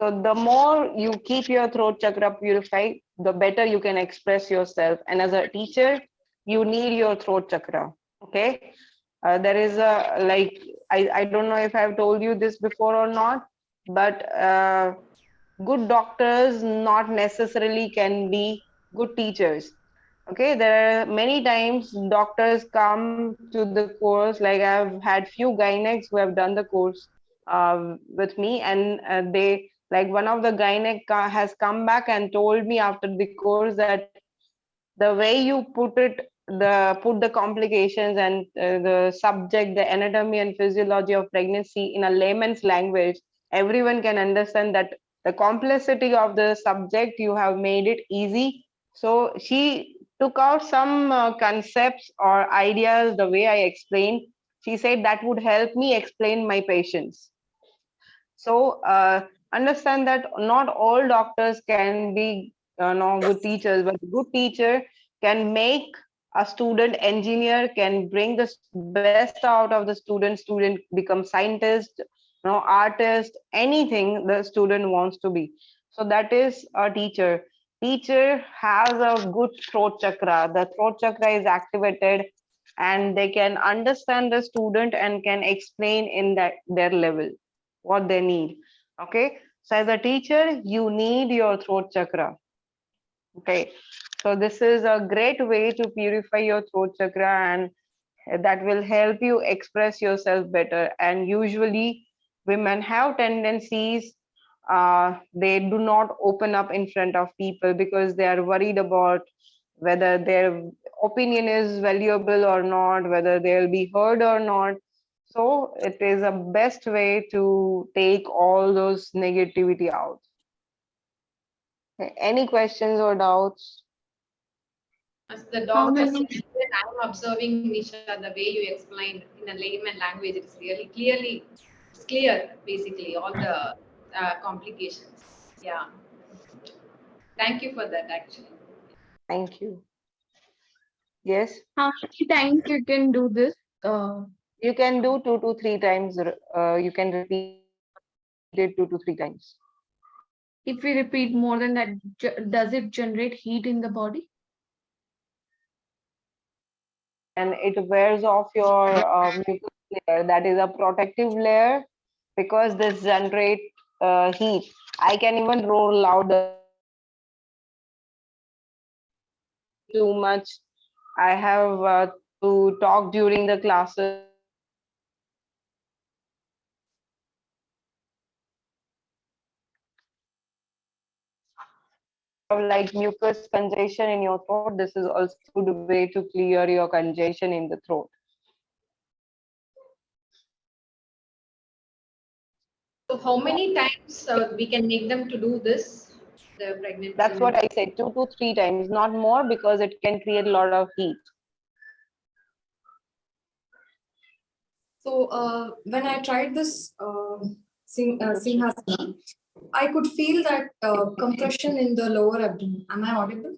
So the more you keep your throat chakra purified, the better you can express yourself. And as a teacher, you need your throat chakra. Okay. There is a, like, I don't know if I've told you this before or not, but good doctors not necessarily can be good teachers. Okay, there are many times doctors come to the course, like I've had few gynecs who have done the course with me, and they, like, one of the has come back and told me after the course that the way you put the complications and the subject, the anatomy and physiology of pregnancy in a layman's language, everyone can understand that the complexity of the subject, you have made it easy. So she took out some concepts or ideas the way I explained. She said that would help me explain my patients. So understand that not all doctors can be no good teachers, but good teacher can make a student engineer, can bring the best out of the student become scientist, artist, anything the student wants to be. So that is a teacher. Teacher has a good throat chakra. The throat chakra is activated and they can understand the student and can explain in that their level what they need. Okay, so as a teacher you need your throat chakra. Okay, so this is a great way to purify your throat chakra, and that will help you express yourself better. And usually women have tendencies they do not open up in front of people because they are worried about whether their opinion is valuable or not, whether they'll be heard or not. So it is a best way to take all those negativity out. Any questions or doubts? As the How doctor many? said, I'm observing Nisha, the way you explained in a layman language, it's really clearly, it's clear basically all the complications. Yeah. Thank you for that actually. Thank you. Yes, How many times you can do this? you can do 2 to 3 times. You can repeat it 2 to 3 times. If we repeat more than that, does it generate heat in the body? And it wears off your mucus layer. That is a protective layer because this generate heat. I can even roar louder. Too much. I have to talk during the classes. Like mucus congestion in your throat, this is also a good way to clear your congestion in the throat. So how many times we can make them to do this? The pregnant That's women. what I said, 2 to 3 times, not more, because it can create a lot of heat. So when I tried this Singhasana, I could feel that compression in the lower abdomen. Am I audible?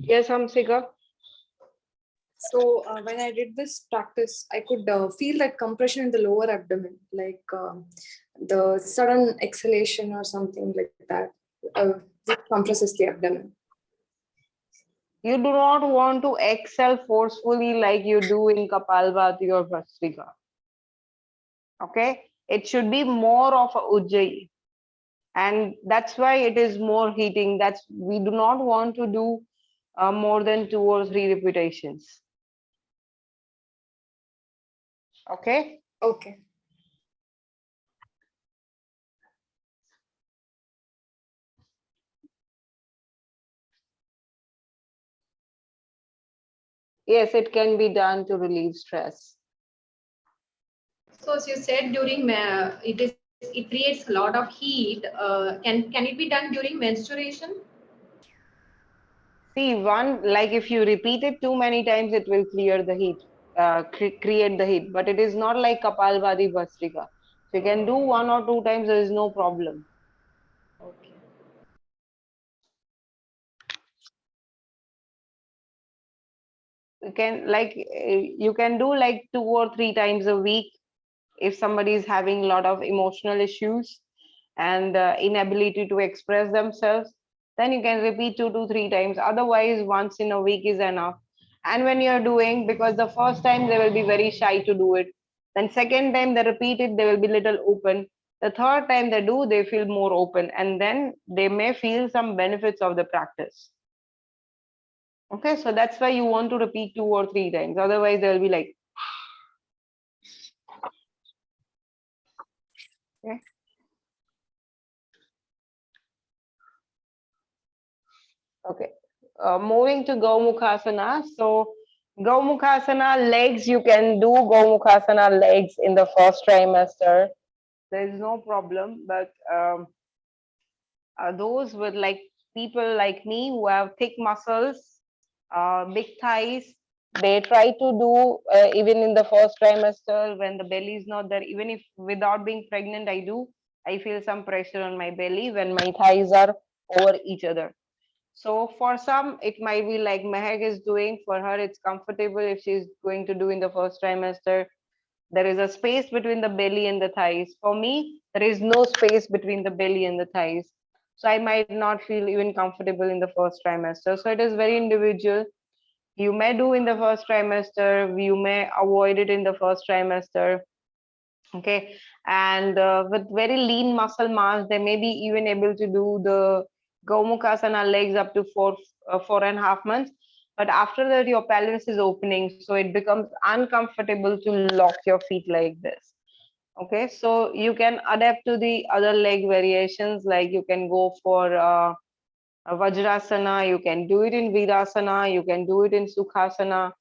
Yes, Hamsika. So when I did this practice, I could feel that compression in the lower abdomen, like the sudden exhalation or something like that. Which compresses the abdomen. You do not want to exhale forcefully like you do in Kapalbhati or Bhastrika. Okay, it should be more of a Ujjayi, and that's why it is more heating. That's we do not want to do more than 2 or 3 repetitions. Okay. Okay. Yes, it can be done to relieve stress. So as you said during it creates a lot of heat. Can it be done during menstruation? See, like if you repeat it too many times, it will clear the heat, create the heat. But it is not like Kapalbhati Bhastrika. So you can do 1 or 2 times, there is no problem. Okay. You can do like 2 or 3 times a week if somebody is having a lot of emotional issues and inability to express themselves, then you can repeat 2 to 3 times. Otherwise, once in a week is enough. And when you're doing, because the first time they will be very shy to do it, then second time they repeat it, they will be little open. The third time they do, they feel more open, and then they may feel some benefits of the practice. Okay, so that's why you want to repeat 2 or 3 times. Otherwise, they'll be like, okay. Okay. Moving to Gomukhasana. So, Gomukhasana legs, you can do Gomukhasana legs in the first trimester. There is no problem. But those with like people like me who have thick muscles, big thighs, they try to do even in the first trimester when the belly is not there. Even if without being pregnant, I feel some pressure on my belly when my thighs are over each other. So for some, it might be like Mehak is doing. For her, it's comfortable if she's going to do in the first trimester. There is a space between the belly and the thighs. For me, there is no space between the belly and the thighs. So I might not feel even comfortable in the first trimester. So it is very individual. You may do in the first trimester, you may avoid it in the first trimester. Okay. And with very lean muscle mass, they may be even able to do the Gomukhasana legs up to 4.5 months. But after that, your pelvis is opening, so it becomes uncomfortable to lock your feet like this. Okay, so you can adapt to the other leg variations, like you can go for Vajrasana, you can do it in Virasana, you can do it in Sukhasana.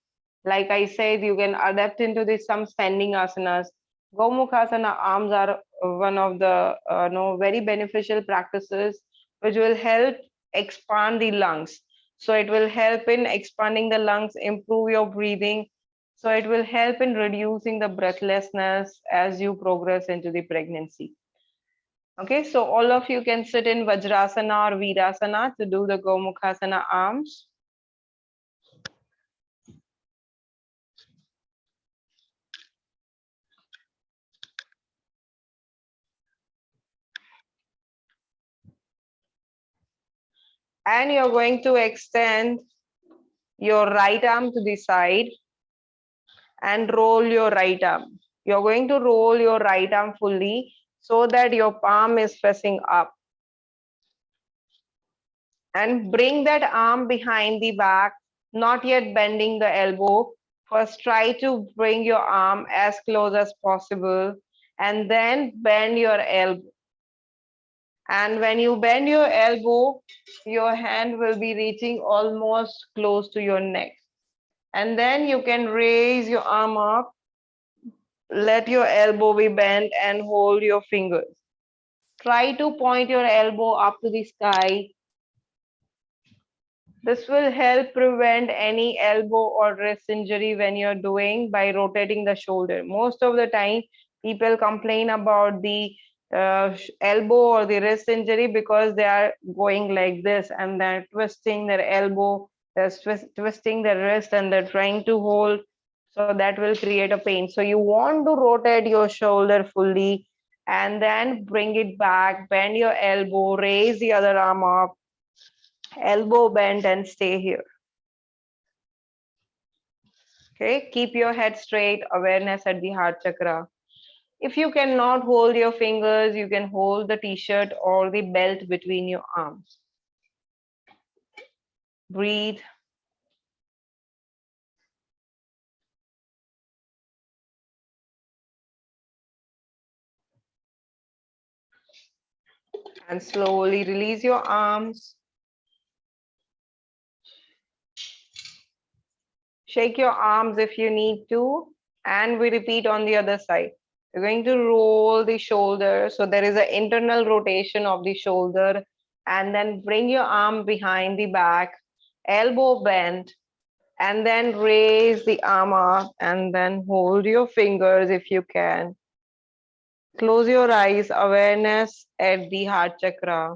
Like I said, you can adapt into this some standing asanas. Gomukhasana arms are one of the no, very beneficial practices which will help expand the lungs. So it will help in expanding the lungs, improve your breathing. So it will help in reducing the breathlessness as you progress into the pregnancy. Okay, so all of you can sit in Vajrasana or Virasana to do the Gomukhasana arms. And you're going to extend your right arm to the side and roll your right arm. You're going to roll your right arm fully so that your palm is facing up. And bring that arm behind the back, not yet bending the elbow. First, try to bring your arm as close as possible and then bend your elbow. And when you bend your elbow, your hand will be reaching almost close to your neck. And then you can raise your arm up, let your elbow be bent and hold your fingers. Try to point your elbow up to the sky. This will help prevent any elbow or wrist injury when you're doing by rotating the shoulder. Most of the time, people complain about the elbow or the wrist injury because they are going like this and they're twisting their elbow, they're twisting their wrist and they're trying to hold. So that will create a pain. So you want to rotate your shoulder fully and then bring it back, bend your elbow, raise the other arm up, elbow bent and stay here. Okay, keep your head straight, awareness at the heart chakra. If you cannot hold your fingers, you can hold the t-shirt or the belt between your arms. Breathe. And slowly release your arms. Shake your arms if you need to. And we repeat on the other side. You're going to roll the shoulder. So there is an internal rotation of the shoulder. And then bring your arm behind the back, elbow bent, and then raise the arm up and then hold your fingers if you can. Close your eyes, awareness at the heart chakra.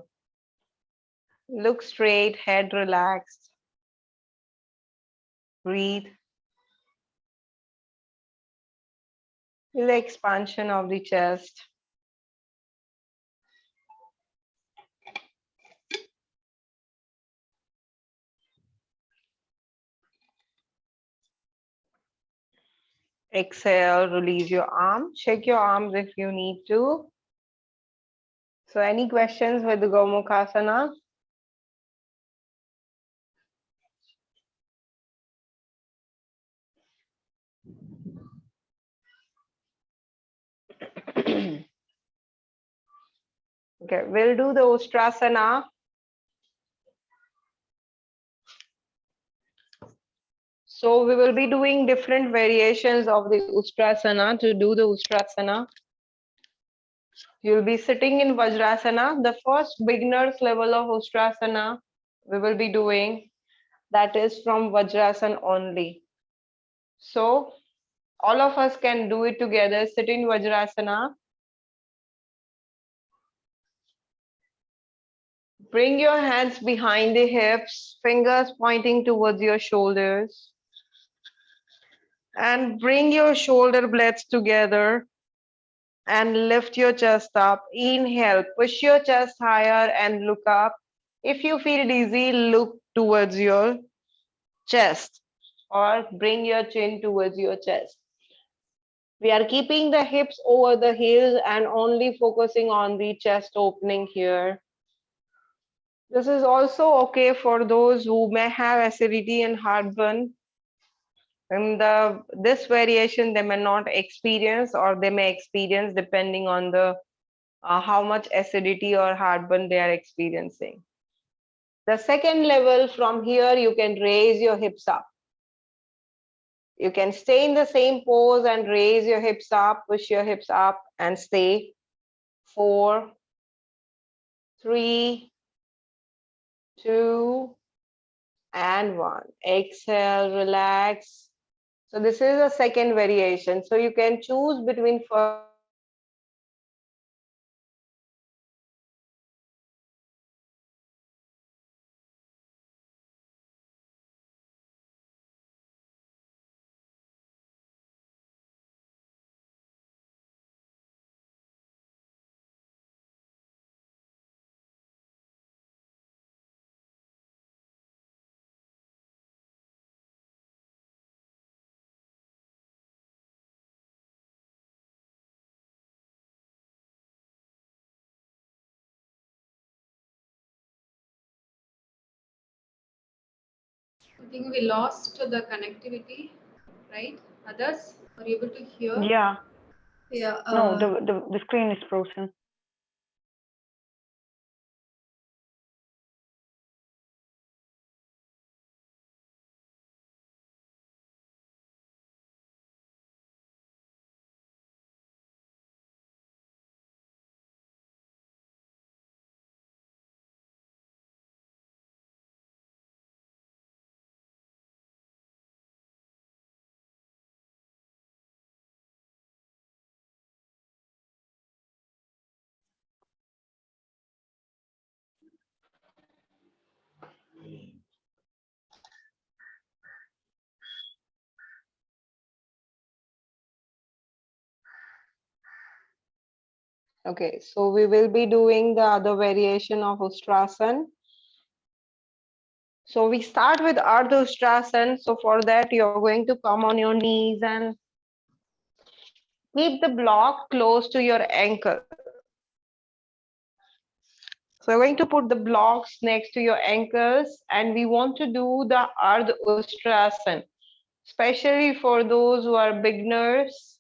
Look straight, head relaxed. Breathe. Feel the expansion of the chest. Exhale, release your arms. Shake your arms if you need to. So any questions with the Gomukhasana? Okay, we'll do the Ustrasana. So we will be doing different variations of the Ustrasana. To do the Ustrasana, you'll be sitting in Vajrasana. The first beginner's level of Ustrasana we will be doing, that is from Vajrasana only. So all of us can do it together. Sit in Vajrasana. Bring your hands behind the hips, fingers pointing towards your shoulders. And bring your shoulder blades together and lift your chest up. Inhale, push your chest higher and look up. If you feel dizzy, look towards your chest or bring your chin towards your chest. We are keeping the hips over the heels and only focusing on the chest opening here. This is also okay for those who may have acidity and heartburn. In this variation, they may not experience or they may experience depending on the how much acidity or heartburn they are experiencing. The second level, from here, you can raise your hips up. You can stay in the same pose and raise your hips up, push your hips up and stay. 4, 3, 2, and 1. Exhale, relax. So this is a second variation. So you can choose between first. I think we lost the connectivity, right? Others, are you able to hear? Yeah. Yeah. No, the screen is frozen. Okay, so we will be doing the other variation of Ustrasana. So we start with Ardha Ustrasana. So for that, you're going to come on your knees and keep the block close to your ankle. So we're going to put the blocks next to your ankles and we want to do the Ardha Ustrasana, especially for those who are beginners.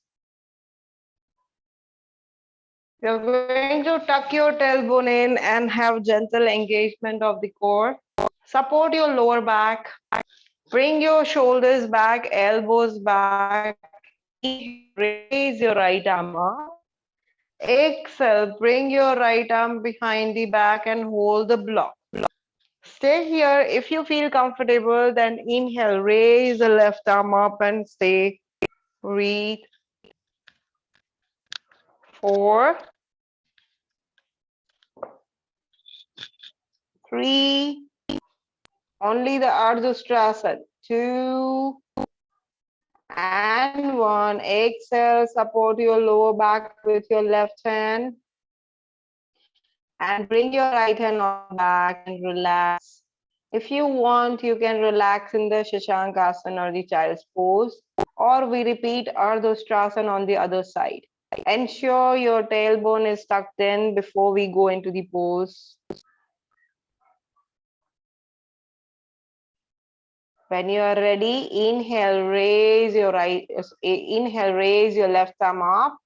You're going to tuck your tailbone in and have gentle engagement of the core. Support your lower back. Bring your shoulders back, elbows back. Inhale, raise your right arm up. Exhale, bring your right arm behind the back and hold the block. Stay here. If you feel comfortable, then inhale, raise the left arm up and stay. Breathe. 4, 3, only the Ardha Ustrasana. 2, and 1. Exhale, support your lower back with your left hand. And bring your right hand on the back and relax. If you want, you can relax in the Shashankasana or the child's pose, or we repeat Ardha Ustrasana on the other side. Ensure your tailbone is tucked in before we go into the pose. When you are ready, inhale, raise your left arm up.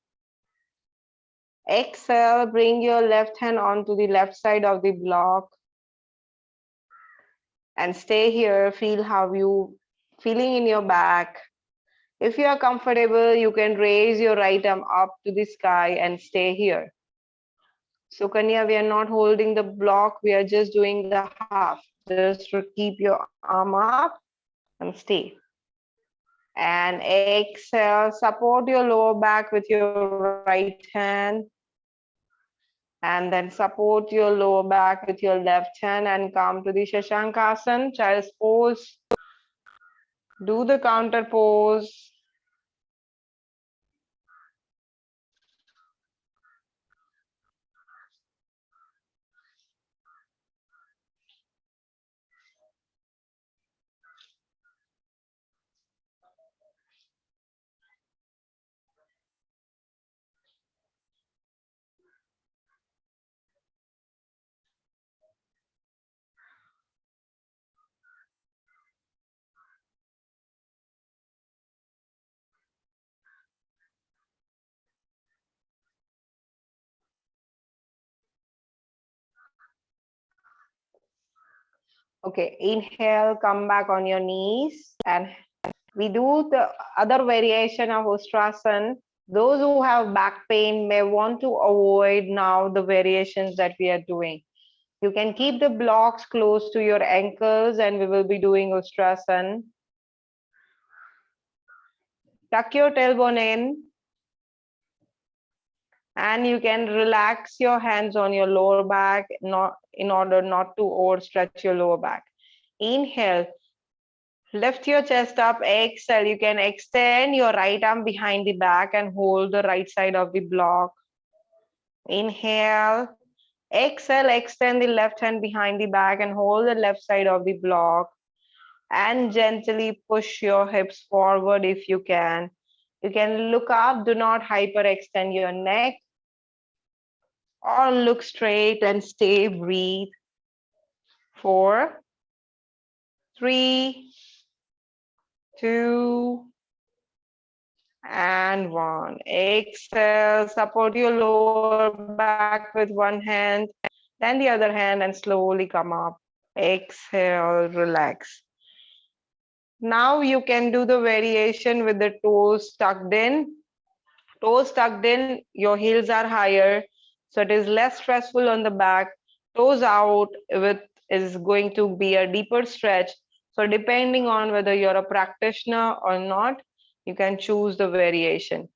Exhale, bring your left hand onto the left side of the block. And stay here, feel how you feeling in your back. If you are comfortable, you can raise your right arm up to the sky and stay here. So Kanya, we are not holding the block, we are just doing the half. Just keep your arm up and stay. And exhale, support your lower back with your right hand. And then support your lower back with your left hand and come to the Shashankasana, child's pose. Do the counter pose. Okay, inhale, come back on your knees, and we do the other variation of Ustrasana. Those who have back pain may want to avoid now the variations that we are doing. You can keep the blocks close to your ankles, and we will be doing Ustrasana. Tuck your tailbone in, and you can relax your hands on your lower back, not in order not to overstretch your lower back. Inhale, lift your chest up. Exhale, you can extend your right arm behind the back and hold the right side of the block. Inhale, exhale, extend the left hand behind the back and hold the left side of the block, and gently push your hips forward if you can. You can look up, do not hyperextend your neck, or look straight and stay, breathe. 4, 3, 2, and 1. Exhale, support your lower back with one hand, then the other hand, and slowly come up. Exhale, relax. Now you can do the variation with the toes tucked in. Toes tucked in, your heels are higher, so it is less stressful on the back. Toes out with is going to be a deeper stretch. So depending on whether you're a practitioner or not, you can choose the variation.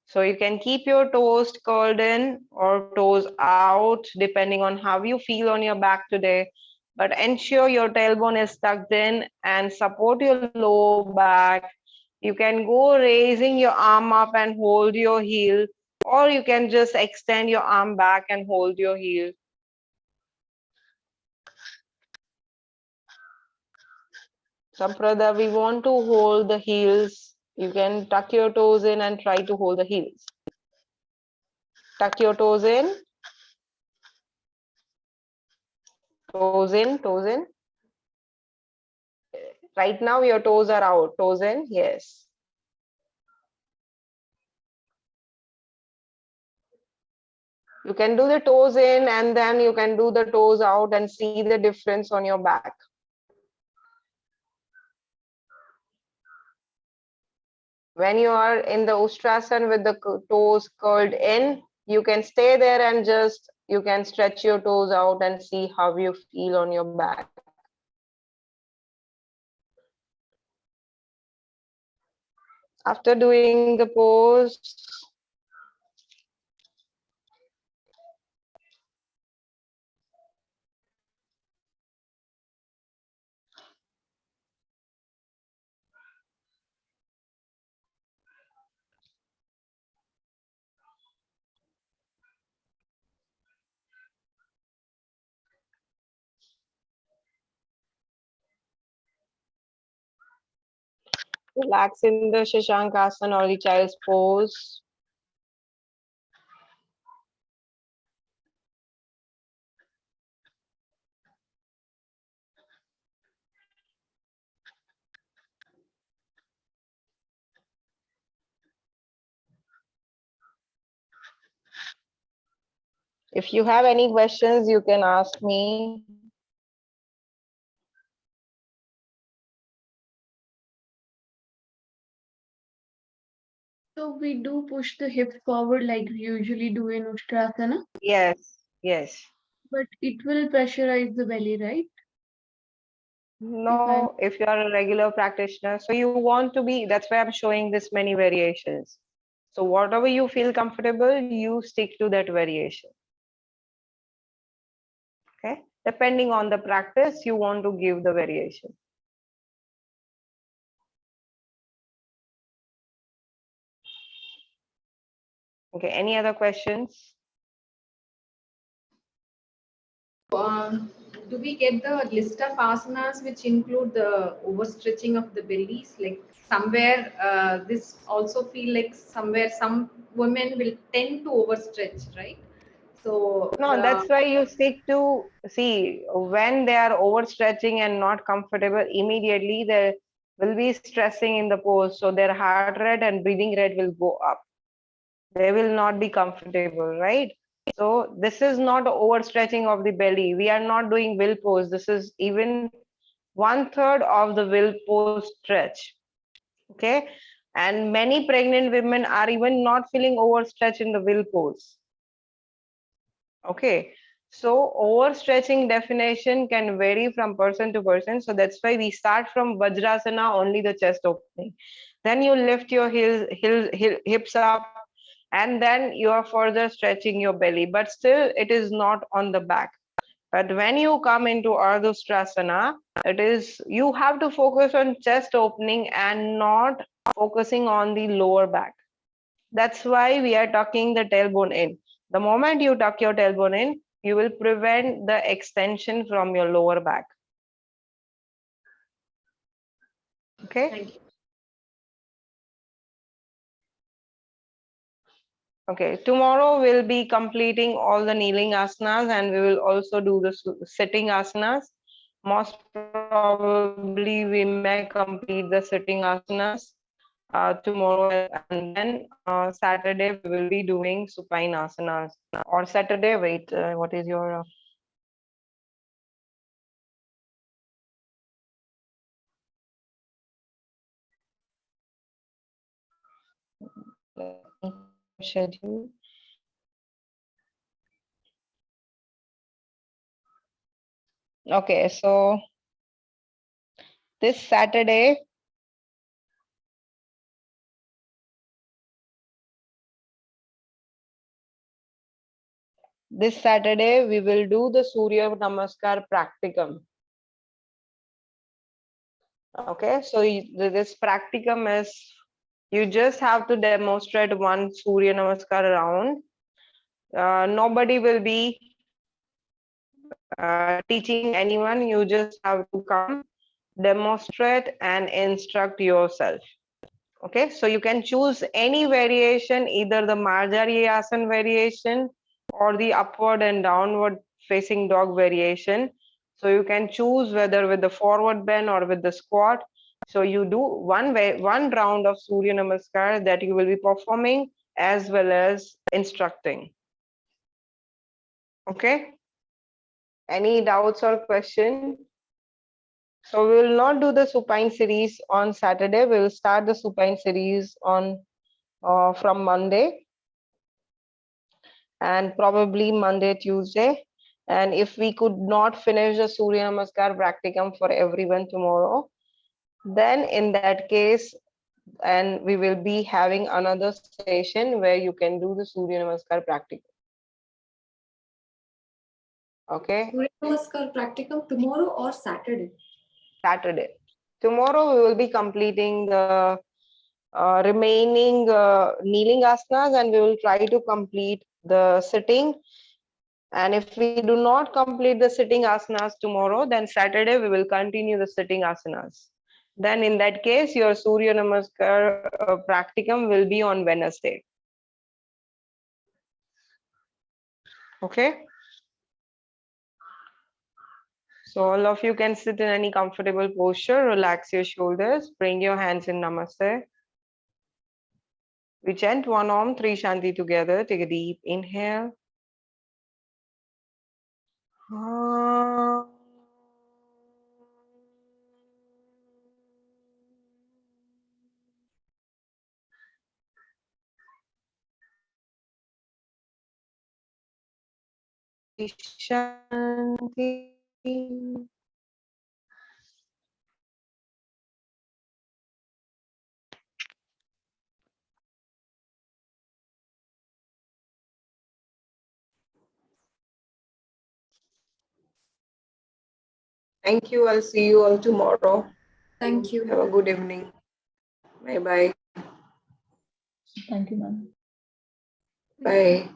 So you can keep your toes curled in or toes out, depending on how you feel on your back today. But ensure your tailbone is tucked in and support your lower back. You can go raising your arm up and hold your heel, or you can just extend your arm back and hold your heel. Samprada, we want to hold the heels. You can tuck your toes in and try to hold the heels. Tuck your toes in. Toes in, toes in. Right now your toes are out. Toes in, yes. You can do the toes in and then you can do the toes out and see the difference on your back. When you are in the Ustrasana with the toes curled in, you can stay there and just, you can stretch your toes out and see how you feel on your back. After doing the pose, relax in the Shashankasana or the child's pose. If you have any questions, you can ask me. So we do push the hips forward like we usually do in Ustrasana, Yes, yes. but it will pressurize the belly, right? No, if you are a regular practitioner, so you want to be, that's why I'm showing this many variations. So whatever you feel comfortable, you stick to that variation. Depending on the practice, you want to give the variation. Okay, any other questions? Do we get the list of asanas which include the overstretching of the bellies? Like somewhere, this also feel like somewhere some women will tend to overstretch, right? So No, that's why you stick to, see, when they are overstretching and not comfortable, immediately there will be stressing in the pose. So their heart rate and breathing rate will go up. They will not be comfortable, right? So this is not overstretching of the belly. We are not doing will pose. This is even 1/3 of the will pose stretch. Okay. And many pregnant women are even not feeling overstretched in the will pose. Okay. So overstretching definition can vary from person to person. So that's why we start from Vajrasana, only the chest opening. Then you lift your hips up, and then you are further stretching your belly, but still it is not on the back. But when you come into Ardhustrasana, it is, you have to focus on chest opening and not focusing on the lower back. That's why we are tucking the tailbone in. The moment you tuck your tailbone in, you will prevent the extension from your lower back. Okay. thank you. Okay, tomorrow we'll be completing all the kneeling asanas, and we will also do the sitting asanas. Most probably we may complete the sitting asanas tomorrow, and then Saturday we will be doing supine asanas. Or Saturday, wait, what is your schedule? Okay, so this Saturday, we will do the Surya Namaskar practicum. Okay, so this practicum is, you just have to demonstrate one Surya Namaskar round. Nobody will be teaching anyone. You just have to come, demonstrate, and instruct yourself. Okay, so you can choose any variation, either the Marjari Asana variation or the upward and downward facing dog variation. So you can choose whether with the forward bend or with the squat. So you do one round of Surya Namaskar that you will be performing as well as instructing. Okay. Any doubts or question? So we will not do the supine series on Saturday. We will start the supine series on from Monday, and probably Monday, Tuesday. And if we could not finish the Surya Namaskar practicum for everyone tomorrow, then in that case, and we will be having another session where you can do the Surya Namaskar practicum. Okay. Surya Namaskar practicum tomorrow or Saturday? Saturday. Tomorrow we will be completing the remaining kneeling asanas, and we will try to complete the sitting. And if we do not complete the sitting asanas tomorrow, then Saturday we will continue the sitting asanas. Then in that case, your Surya Namaskar practicum will be on Wednesday. Okay. So all of you can sit in any comfortable posture, relax your shoulders, bring your hands in Namaste. We chant one Om, three Shanti together. Take a deep inhale. Shanti. Thank you. I'll see you all tomorrow. Thank you. Have a good evening. Bye bye. Thank you, ma'am. Bye.